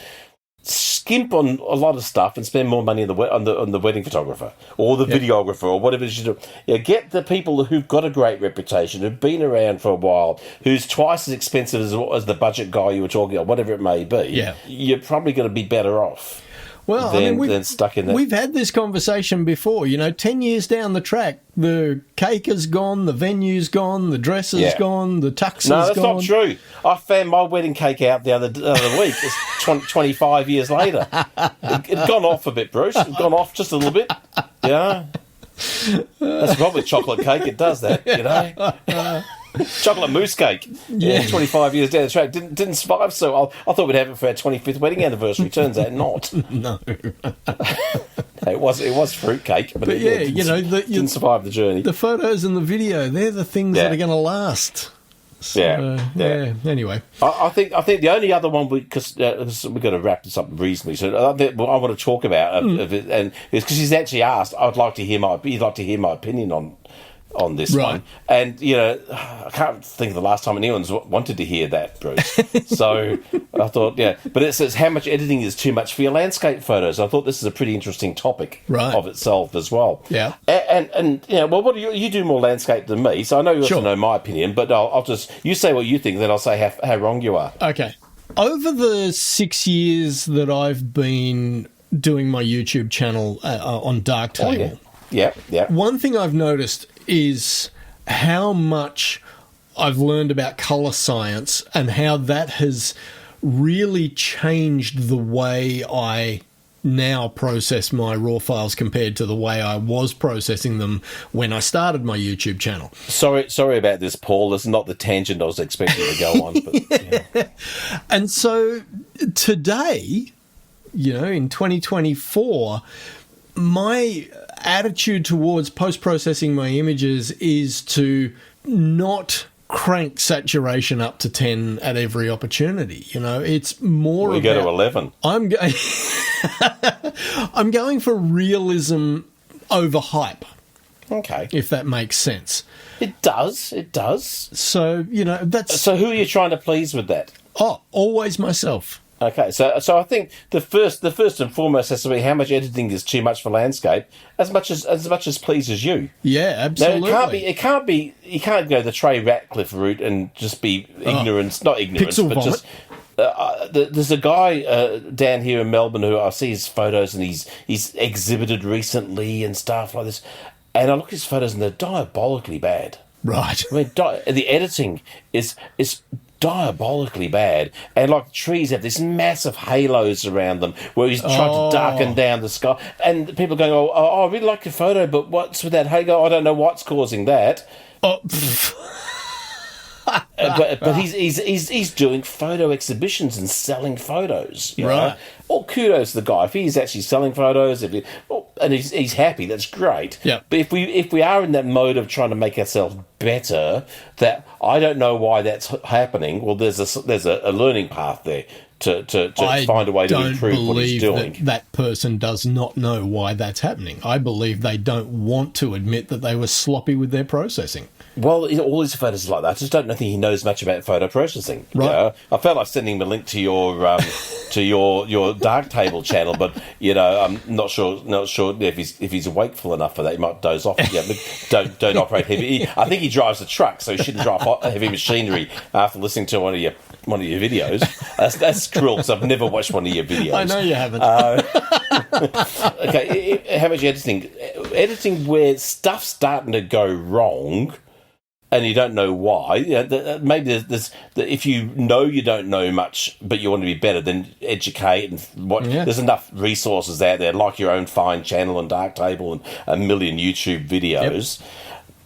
skimp on a lot of stuff and spend more money on the wedding photographer or the videographer or whatever it is you do. Get the people who've got a great reputation, who've been around for a while, who's twice as expensive as the budget guy you were talking about, whatever it may be. Yeah. You're probably going to be better off. Well, than stuck in that. We've had this conversation before. 10 years down the track, the cake is gone, the venue's gone, the dress is gone, the tux is gone. No, that's not true. I found my wedding cake out the other week. It's 25 years later. It's gone off a bit, Bruce. It's gone off just a little bit. Yeah. That's probably chocolate cake. It does that, Chocolate mousse cake. Yeah. 25 years down the track. Didn't survive, so I thought we'd have it for our 25th wedding anniversary. Turns out not. No. It was fruit cake, but it didn't survive the journey. The photos and the video, they're the things that are going to last. So, anyway. I think the only other one, because we're going to wrap this up reasonably soon, I want to talk about, and because he's actually asked, he'd like to hear my opinion on this one. And, I can't think of the last time anyone's wanted to hear that, Bruce. So I thought, but it says how much editing is too much for your landscape photos. I thought this is a pretty interesting topic of itself as well. Yeah. And what do you do more landscape than me, so I know you want to know my opinion, but I'll just, you say what you think, then I'll say how wrong you are. Okay. Over the 6 years that I've been doing my YouTube channel on Darktable, one thing I've noticed is how much I've learned about colour science and how that has really changed the way I now process my raw files compared to the way I was processing them when I started my YouTube channel. Sorry about this, Paul. This is not the tangent I was expecting to go on. But, And so today, in 2024, my attitude towards post-processing my images is to not crank saturation up to 10 at every opportunity. It's more we go to 11. I'm going for realism over hype. Okay. If that makes sense. It does. So, that's... So who are you trying to please with that? Oh, always myself. Okay, so I think the first and foremost has to be how much editing is too much for landscape, as much as pleases you. Yeah, absolutely. Now, it can't be. You can't go the Trey Ratcliffe route and just be ignorance, not ignorance, Pixel but vomit. just. There's a guy down here in Melbourne who I see his photos and he's exhibited recently and stuff like this, and I look at his photos and they're diabolically bad. Right. I mean, the editing is diabolically bad, and like trees have this massive halos around them where he's trying to darken down the sky, and people are going, oh, I really like your photo, but what's with that halo? I don't know what's causing that. But he's doing photo exhibitions and selling photos, you know? Well, kudos to the guy if he's actually selling photos. And he's happy, that's great. Yeah. But if we are in that mode of trying to make ourselves better, that I don't know why that's happening. Well, there's a learning path there to find a way to improve what he's doing. That person does not know why that's happening. I believe they don't want to admit that they were sloppy with their processing. Well, all his photos are like that. I just don't think he knows much about photo processing. Right. You know? I felt like sending him a link to your your Darktable channel, but I'm not sure if he's awakeful enough for that. He might doze off. Yeah, but don't operate heavy. I think he drives a truck, so he shouldn't drive heavy machinery after listening to one of your videos. That's cruel because I've never watched one of your videos. I know you haven't. Okay, how much editing? Editing where stuff's starting to go wrong. And you don't know why. Maybe there's if you know you don't know much, but you want to be better, then educate and There's enough resources out there, like your own fine channel and Darktable and a million YouTube videos. Yep.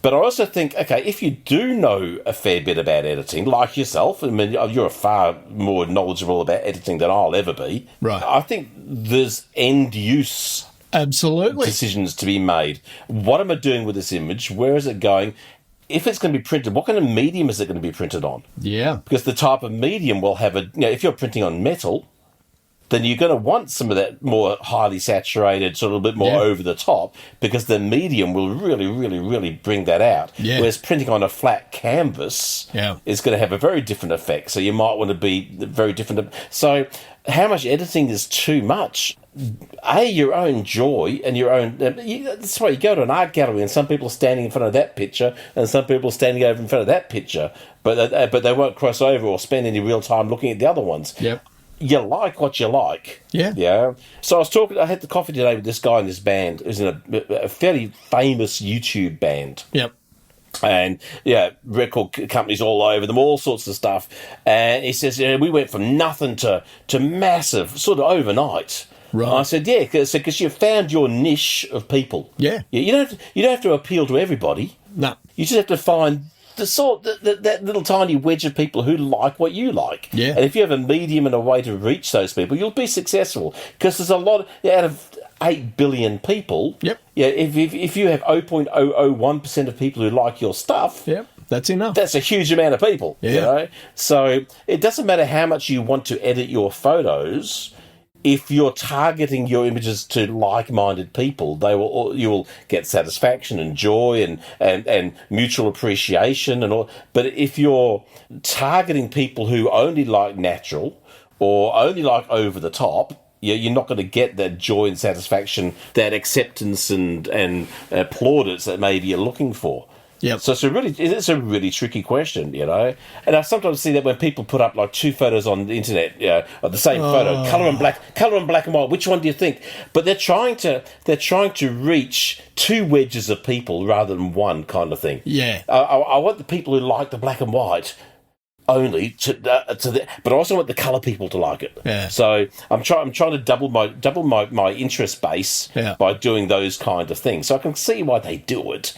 But I also think, okay, if you do know a fair bit about editing, like yourself, I mean, you're far more knowledgeable about editing than I'll ever be. Right. I think there's end use decisions to be made. What am I doing with this image? Where is it going? If it's going to be printed, what kind of medium is it going to be printed on? Yeah. Because the type of medium will have if you're printing on metal, then you're going to want some of that more highly saturated, sort of a bit more over the top, because the medium will really, really, really bring that out. Yeah. Whereas printing on a flat canvas is going to have a very different effect. So you might want to be very different. So how much editing is too much? Your own joy and your own... that's why you go to an art gallery and some people are standing in front of that picture and some people are standing over in front of that picture, but they won't cross over or spend any real time looking at the other ones. Yep. You like what you like. Yeah. Yeah. So I had the coffee today with this guy in this band who's in a fairly famous YouTube band. Yep. And record companies all over them, all sorts of stuff. And he says, we went from nothing to massive, sort of overnight. Right. I said, because you've found your niche of people. Yeah. You don't have to appeal to everybody. No. You just have to find that little tiny wedge of people who like what you like. Yeah. And if you have a medium and a way to reach those people, you'll be successful. Because there's a lot out of 8 billion people. Yep. Yeah. If you have 0.001% of people who like your stuff. Yep. That's enough. That's a huge amount of people. Yeah. You know? So it doesn't matter how much you want to edit your photos. If you're targeting your images to like-minded people, you will get satisfaction and joy and mutual appreciation and all. But if you're targeting people who only like natural or only like over the top, you're not going to get that joy and satisfaction, that acceptance and plaudits that maybe you're looking for. Yep. So it's a really tricky question, And I sometimes see that when people put up like two photos on the internet, of the same photo, colour and black and white. Which one do you think? But they're trying to reach two wedges of people rather than one kind of thing. Yeah. I want the people who like the black and white only but I also want the colour people to like it. Yeah. So I'm trying to double my interest base by doing those kind of things. So I can see why they do it.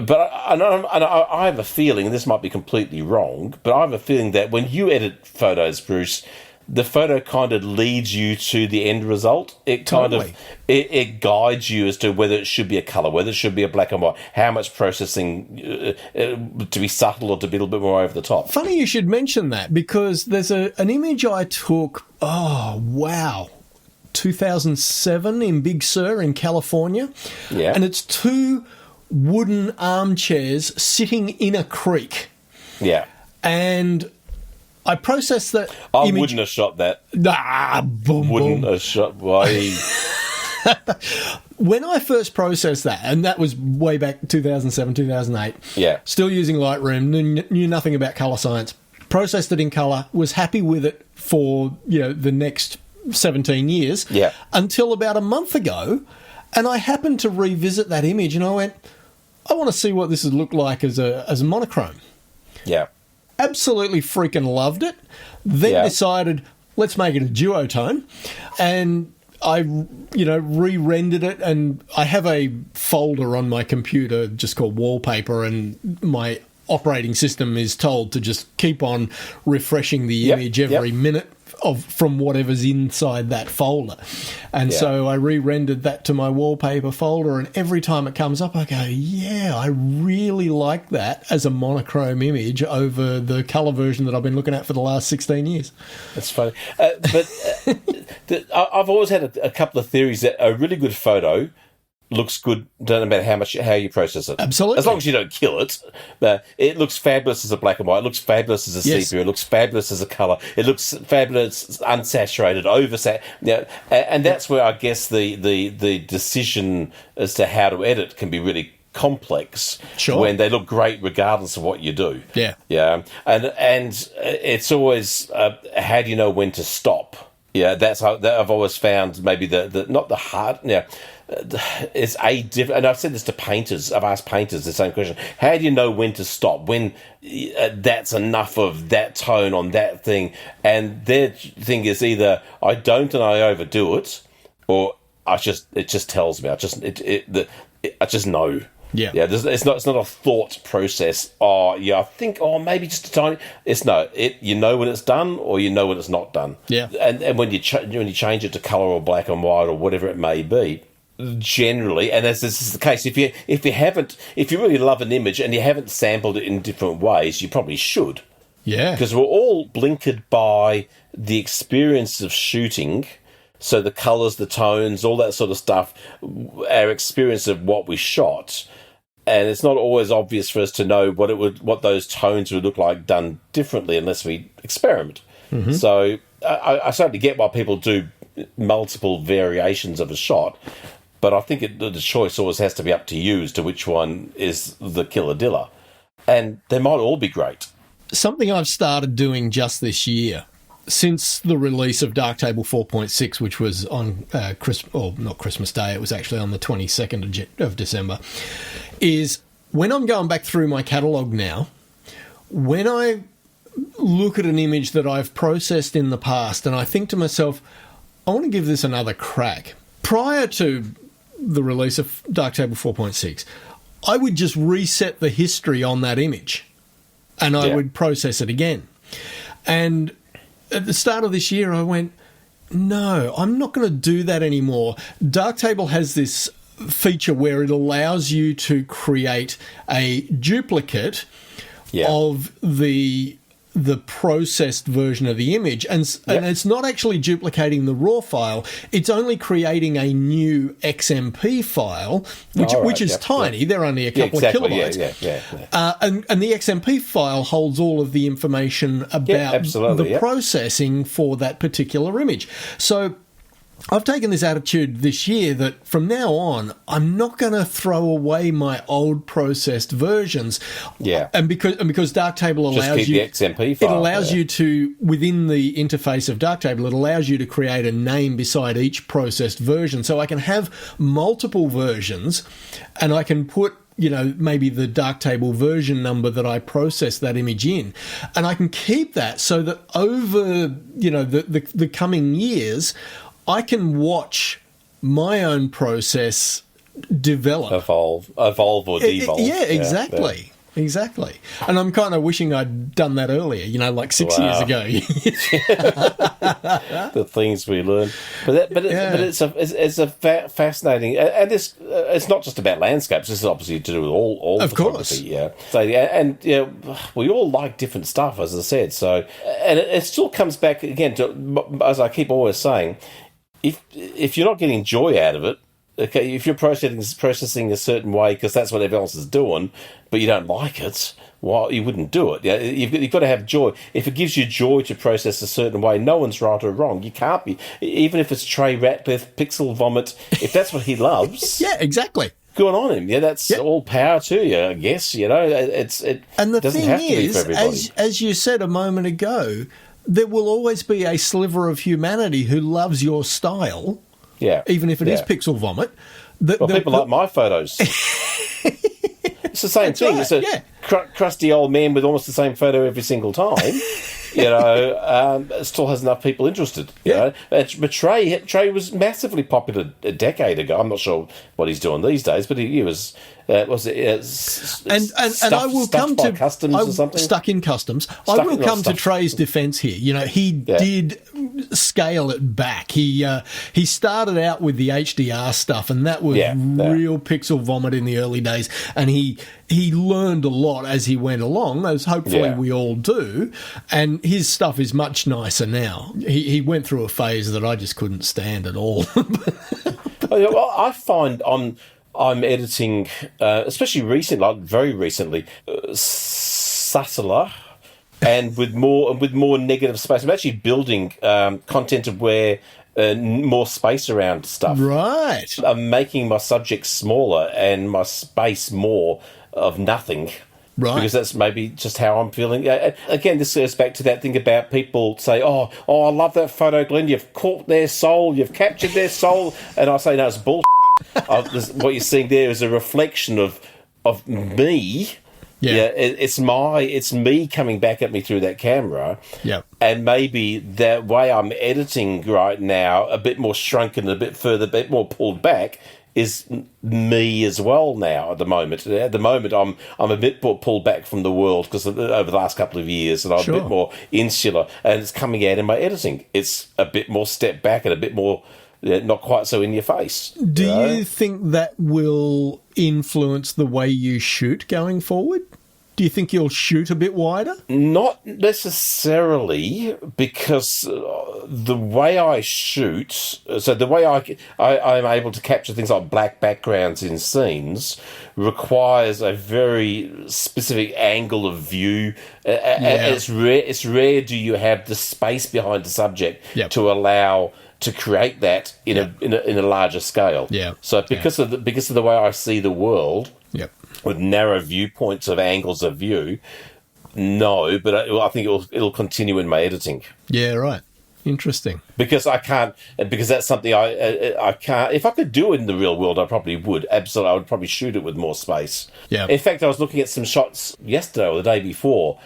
But I have a feeling, and this might be completely wrong, but I have a feeling that when you edit photos, Bruce, the photo kind of leads you to the end result. It kind of it guides you as to whether it should be a colour, whether it should be a black and white, how much processing to be subtle or to be a little bit more over the top. Funny you should mention that, because there's an image I took, 2007 in Big Sur in California. Yeah. And it's two wooden armchairs sitting in a creek. Yeah. And I processed that I image. wouldn't have shot that. Boom, Wouldn't boom. have shot. Why? When I first processed that, and that was way back 2007, 2008, Yeah. still using Lightroom, knew nothing about colour science, processed it in colour, was happy with it for, the next 17 years, Yeah. until about a month ago, and I happened to revisit that image, and I went, I want to see what this would look like as a monochrome. Yeah. Absolutely freaking loved it. Then decided, let's make it a duotone, and I, re-rendered it, and I have a folder on my computer just called wallpaper, and my operating system is told to just keep on refreshing the image every minute from whatever's inside that folder. And so I re-rendered that to my wallpaper folder, and every time it comes up, I go, yeah, I really like that as a monochrome image over the colour version that I've been looking at for the last 16 years. That's funny. But I've always had a couple of theories that a really good photo looks good, doesn't matter how you process it. Absolutely. As long as you don't kill it. It looks fabulous as a black and white. It looks fabulous as a sepia. It looks fabulous as a colour. It looks fabulous unsaturated, oversaturated. And that's where I guess the decision as to how to edit can be really complex. Sure. When they look great regardless of what you do. Yeah. Yeah. And it's always how do you know when to stop? Yeah, that's how I've always found maybe the not the hard. Yeah, it's a different. And I've said this to painters. I've asked painters the same question: how do you know when to stop? When that's enough of that tone on that thing? And their thing is either I don't and I overdo it, or it just tells me. I just know. Yeah. Yeah, it's not a thought process. I think, maybe just a tiny. You know when it's done, or you know when it's not done. Yeah. And when you change it to colour or black and white or whatever it may be, generally, and as this is the case, if you really love an image and you haven't sampled it in different ways, you probably should. Yeah. Because we're all blinkered by the experience of shooting. So the colours, the tones, all that sort of stuff, our experience of what we shot. And it's not always obvious for us to know what those tones would look like done differently unless we experiment. Mm-hmm. So I certainly get why people do multiple variations of a shot, but I think the choice always has to be up to you as to which one is the killer diller. And they might all be great. Something I've started doing just this year, since the release of Darktable 4.6, which was on not Christmas Day, it was actually on the 22nd of December, is when I'm going back through my catalogue now, when I look at an image that I've processed in the past and I think to myself, I want to give this another crack. Prior to the release of Darktable 4.6, I would just reset the history on that image and I would process it again. And at the start of this year, I went, no, I'm not going to do that anymore. Darktable has this feature where it allows you to create a duplicate of the processed version of the image, and it's not actually duplicating the raw file. It's only creating a new XMP file, which is tiny. Yeah. They're only a couple of kilobytes. And the XMP file holds all of the information about the processing for that particular image. So I've taken this attitude this year that from now on, I'm not going to throw away my old processed versions. Yeah. And because Darktable allows just keep the XMP file. It allows you to, within the interface of Darktable, it allows you to create a name beside each processed version. So I can have multiple versions and I can put maybe the Darktable version number that I processed that image in. And I can keep that so that over, the coming years, I can watch my own process develop. Evolve or devolve. Yeah, exactly. Exactly. And I'm kind of wishing I'd done that earlier, like 6 years ago. The things we learn. But it's a fascinating, and this it's not just about landscapes. This is obviously to do with all of photography. Course. Yeah. So we all like different stuff, as I said. So, and it still comes back again to, as I keep always saying, if you're not getting joy out of it, okay, if you're processing a certain way because that's what everyone else is doing, but you don't like it, well, you wouldn't do it. Yeah, you've got to have joy. If it gives you joy to process a certain way, no one's right or wrong. You can't be, even if it's Trey Ratcliffe, Pixel Vomit. If that's what he loves, yeah, exactly. Good on him. Yeah, that's all power to you, I guess. You know, and the doesn't thing have to be is, for everybody. as you said a moment ago, there will always be a sliver of humanity who loves your style. Yeah, even if it is Pixel Vomit. People like my photos. It's the same thing. Right, it's a crusty old man with almost the same photo every single time. It still has enough people interested. You know? But Trey was massively popular a decade ago. I'm not sure what he's doing these days, but he was. And I will come to customs or something. Stuck in customs. I will come to Trey's defence here. You know, he did scale it back. He started out with the HDR stuff, and that was real Pixel Vomit in the early days. And he learned a lot as he went along, as hopefully we all do. And his stuff is much nicer now. He went through a phase that I just couldn't stand at all. Well, I find I'm editing, especially very recently, subtler and with more negative space. I'm actually building content where more space around stuff. Right. I'm making my subject smaller and my space more of nothing. Right. Because that's maybe just how I'm feeling. Again, this goes back to that thing about people say, oh, I love that photo, Glenn. You've caught their soul. You've captured their soul. And I say, no, it's bullshit. What you're seeing there is a reflection of me. Yeah, it's me coming back at me through that camera. Yeah, and maybe the way I'm editing right now, a bit more shrunken, a bit further, a bit more pulled back, is me as well now. At the moment, I'm a bit more pulled back from the world because over the last couple of years, and I'm a bit more insular, and it's coming out in my editing. It's a bit more step back and a bit more. Not quite so in your face. Do you think that will influence the way you shoot going forward? Do you think you'll shoot a bit wider? Not necessarily, because the way I shoot, so the way I'm able to capture things like black backgrounds in scenes requires a very specific angle of view. It's rare do you have the space behind the subject to allow to create that in a larger scale. Yeah. So because of the way I see the world, with narrow viewpoints of angles of view, no, but I think it'll continue in my editing. Yeah, right. Interesting. Because that's something I can't. If I could do it in the real world, I probably would. Absolutely, I would probably shoot it with more space. Yeah. In fact, I was looking at some shots yesterday or the day before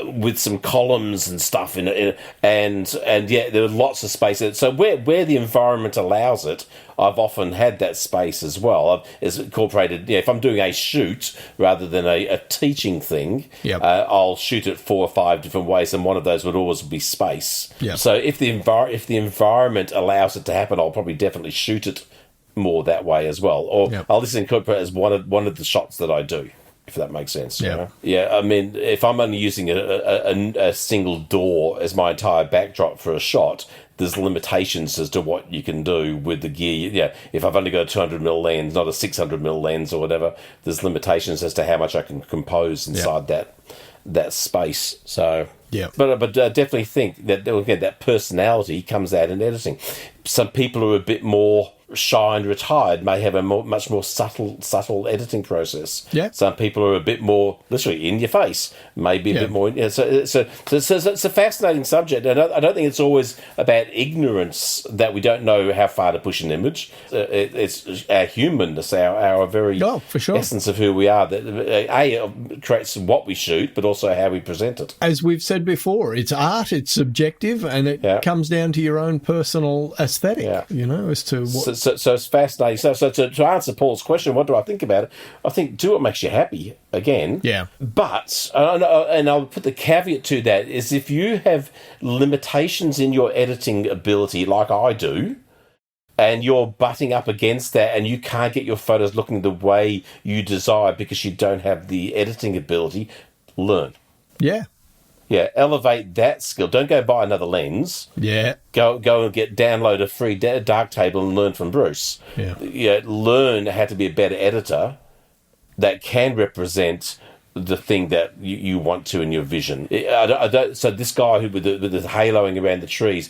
with some columns and stuff in it, and there was lots of space. So where the environment allows it, I've often had that space as well. It's incorporated. If I'm doing a shoot rather than a teaching thing, I'll shoot it 4 or 5 different ways, and one of those would always be space. Yep. So if the environment allows it to happen, I'll probably definitely shoot it more that way as well, or I'll just incorporate it as one of the shots that I do, if that makes sense. Yeah. You know? Yeah. I mean, if I'm only using a single door as my entire backdrop for a shot, there's limitations as to what you can do with the gear. Yeah, if I've only got a 200mm lens, not a 600mm lens or whatever, there's limitations as to how much I can compose inside that space. So, but I definitely think that again that personality comes out in editing. Some people who are a bit more shy and retired may have a much more subtle editing process. Yeah. Some people are a bit more literally in your face, maybe a bit more. So it's a fascinating subject, and I don't think it's always about ignorance that we don't know how far to push an image. It's our humanness, our very essence of who we are that creates what we shoot, but also how we present it. As we've said before, it's art, it's subjective, and it comes down to your own personal aesthetic. As to what. So it's fascinating. So to answer Paul's question, what do I think about it? I think do what makes you happy, again. Yeah. But, and I'll put the caveat to that, is if you have limitations in your editing ability, like I do, and you're butting up against that and you can't get your photos looking the way you desire because you don't have the editing ability, learn. Yeah. Yeah, elevate that skill. Don't go buy another lens. Yeah. Go and download a free dark table and learn from Bruce. Yeah. Learn how to be a better editor that can represent the thing that you want to in your vision. So this guy who with the haloing around the trees,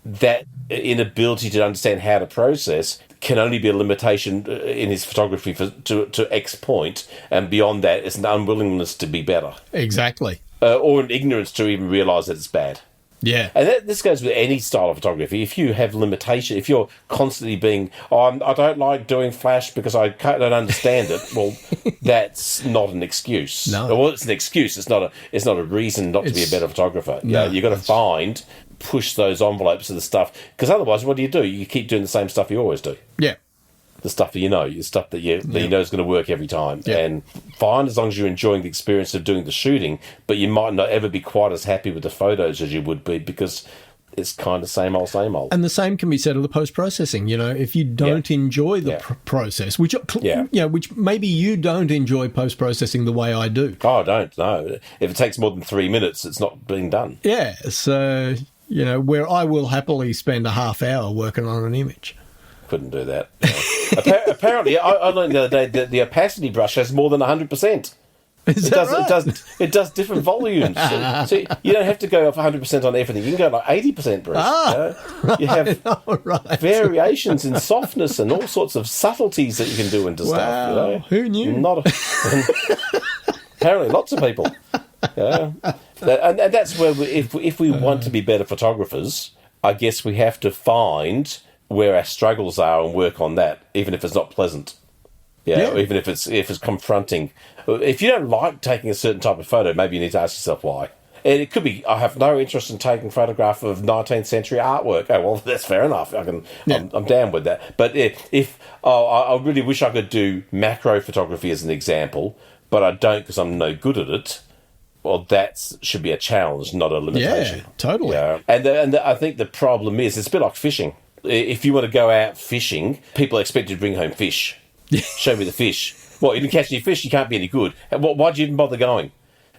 that inability to understand how to process can only be a limitation in his photography to X point, and beyond that, it's an unwillingness to be better. Exactly. Or an ignorance to even realise that it's bad. Yeah. And this goes with any style of photography. If you have limitation, if you're constantly being, I don't like doing flash because I don't understand it, well, that's not an excuse. No. Well, it's an excuse. It's not a reason not to be a better photographer. No, You've got to push those envelopes of the stuff, because otherwise, what do? You keep doing the same stuff you always do. Yeah. The stuff that you know, the stuff that you know is going to work every time. Yeah. And fine, as long as you're enjoying the experience of doing the shooting, but you might not ever be quite as happy with the photos as you would be, because it's kind of same old, same old. And the same can be said of the post-processing. If you don't enjoy the process, which maybe you don't enjoy post-processing the way I do. Oh, I don't know. If it takes more than 3 minutes, it's not being done. Yeah, so, where I will happily spend a half hour working on an image. Couldn't do that. Apparently, I learned the other day that the opacity brush has more than 100%. It does different volumes. So you don't have to go off 100% on everything. You can go like 80%, Bruce. You have variations in softness and all sorts of subtleties that you can do into stuff. Who knew? Apparently, lots of people. And that's where if we want to be better photographers, I guess we have to find where our struggles are and work on that, even if it's not pleasant. Even if it's confronting. If you don't like taking a certain type of photo, maybe you need to ask yourself why. And it could be, I have no interest in taking a photograph of 19th century artwork. Oh, well, that's fair enough. I'm down with that. But I really wish I could do macro photography as an example, but I don't because I'm no good at it. Well, that should be a challenge, not a limitation. Yeah, totally. And I think the problem is, it's a bit like fishing. If you want to go out fishing, people expect you to bring home fish. Show me the fish. Well, you didn't catch any fish, you can't be any good. Why'd you even bother going?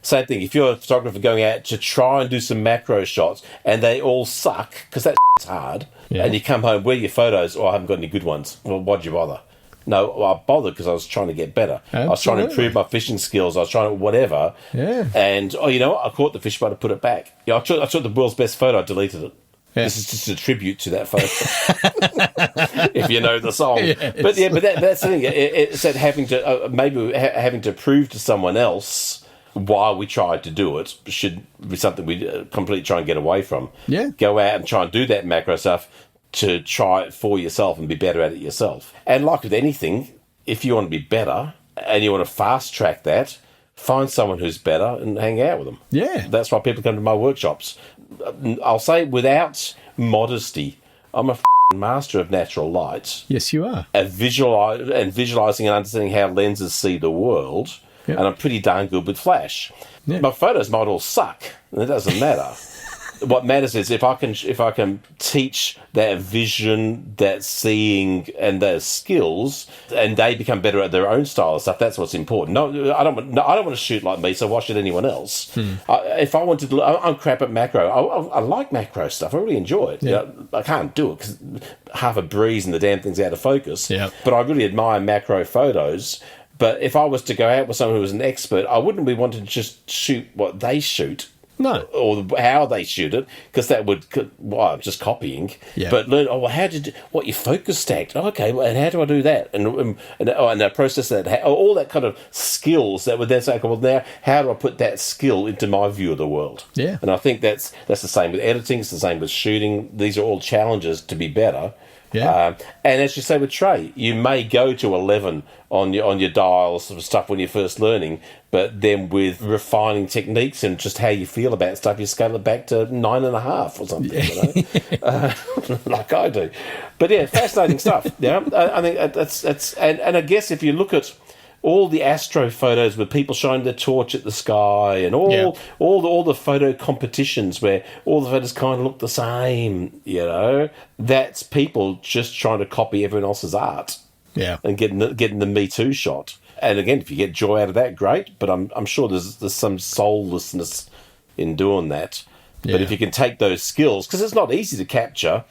Same thing, if you're a photographer going out to try and do some macro shots and they all suck, because that's hard, and you come home, where are your photos? Oh, I haven't got any good ones. Well, why'd you bother? No, I bothered because I was trying to get better. Absolutely. I was trying to improve my fishing skills. I was trying to whatever. Yeah. And, I caught the fish, but I put it back. I took the world's best photo, I deleted it. Yeah. This is just a tribute to that photo, if you know the song. Yes. But that's the thing. It's that having to prove to someone else why we tried to do it should be something we completely try and get away from. Yeah. Go out and try and do that macro stuff to try it for yourself and be better at it yourself. And like with anything, if you want to be better and you want to fast track that, find someone who's better and hang out with them. Yeah. That's why people come to my workshops. I'll say without modesty, I'm a master of natural light. Yes, you are. And visualising and understanding how lenses see the world. Yep. And I'm pretty darn good with flash. Yep. My photos might all suck, and it doesn't matter. What matters is if I can teach that vision, that seeing, and those skills, and they become better at their own style of stuff. That's what's important. No, I don't want to shoot like me. So why should anyone else? If I wanted to, I'm crap at macro. I like macro stuff. I really enjoy it. Yeah. I can't do it because half a breeze and the damn thing's out of focus. Yeah. But I really admire macro photos. But if I was to go out with someone who was an expert, I wouldn't be wanting to just shoot what they shoot. No. Or how they shoot it, because that would, I'm just copying. Yeah. But learn, what your focus stacked. Oh, okay, and how do I do that? And I process that, all that kind of skills that would then say, okay, well, now, how do I put that skill into my view of the world? Yeah. And I think that's the same with editing, it's the same with shooting. These are all challenges to be better. Yeah. And as you say with Trey, you may go to 11 on your dials of stuff when you're first learning, but then with refining techniques and just how you feel about stuff, you scale it back to 9.5 or something, like I do. But yeah, fascinating stuff. Yeah, I think that's and I guess if you look at all the astro photos with people shining their torch at the sky and all the photo competitions where all the photos kind of look the same, that's people just trying to copy everyone else's art. Yeah. And getting the Me Too shot. And again, if you get joy out of that, great. But I'm sure there's some soullessness in doing that. Yeah. But if you can take those skills, because it's not easy to capture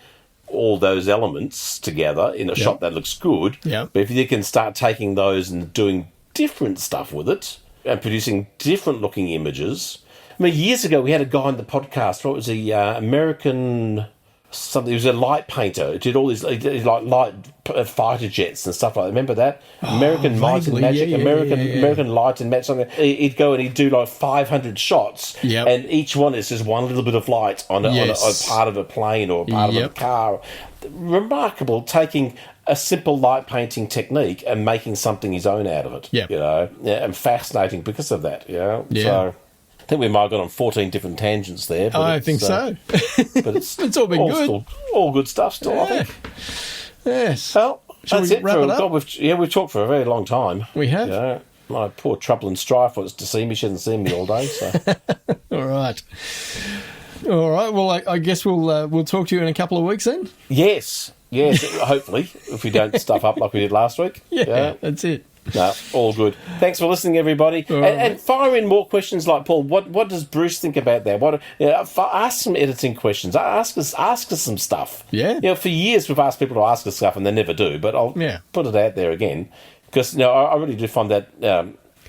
all those elements together in a shot that looks good. Yeah. But if you can start taking those and doing different stuff with it and producing different looking images. I mean, years ago we had a guy on the podcast. What was he? American something. He was a light painter. He did all these like light fighter jets and stuff like that. Remember that? American Light and Magic. American Light and Magic. Something. He'd go and he'd do like 500 shots, and each one is just one little bit of light on a part of a plane or a part of a car. Remarkable, taking a simple light painting technique and making something his own out of it. You know, and fascinating because of that. You know, so. I think we might have gone on 14 different tangents there. But I think so. But it's all been good. All good stuff still, I think. Yes. Well, Shall that's we it. wrap it up? We've talked for a very long time. We have. You know, my poor Trouble and Strife wants to see me. She hasn't seen me all day. So. All right. Well, I guess we'll talk to you in a couple of weeks then. Yes. Hopefully, if we don't stuff up like we did last week. Yeah, that's it. No, all good. Thanks for listening, everybody. And fire in more questions like Paul. What does Bruce think about that? Ask some editing questions. Ask us some stuff. Yeah. You know, for years we've asked people to ask us stuff and they never do. But I'll put it out there again because I really do find that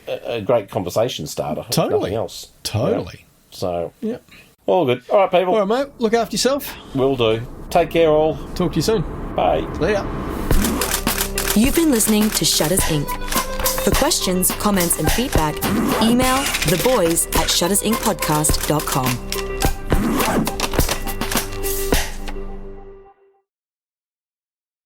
a great conversation starter. Totally. Nothing else. Totally. You know? So. Yeah. All good. All right, people. All right, mate. Look after yourself. Will do. Take care, all. Talk to you soon. Bye. See ya. You've been listening to Shutters Inc. For questions, comments, and feedback, email theboys@shuttersincpodcast.com.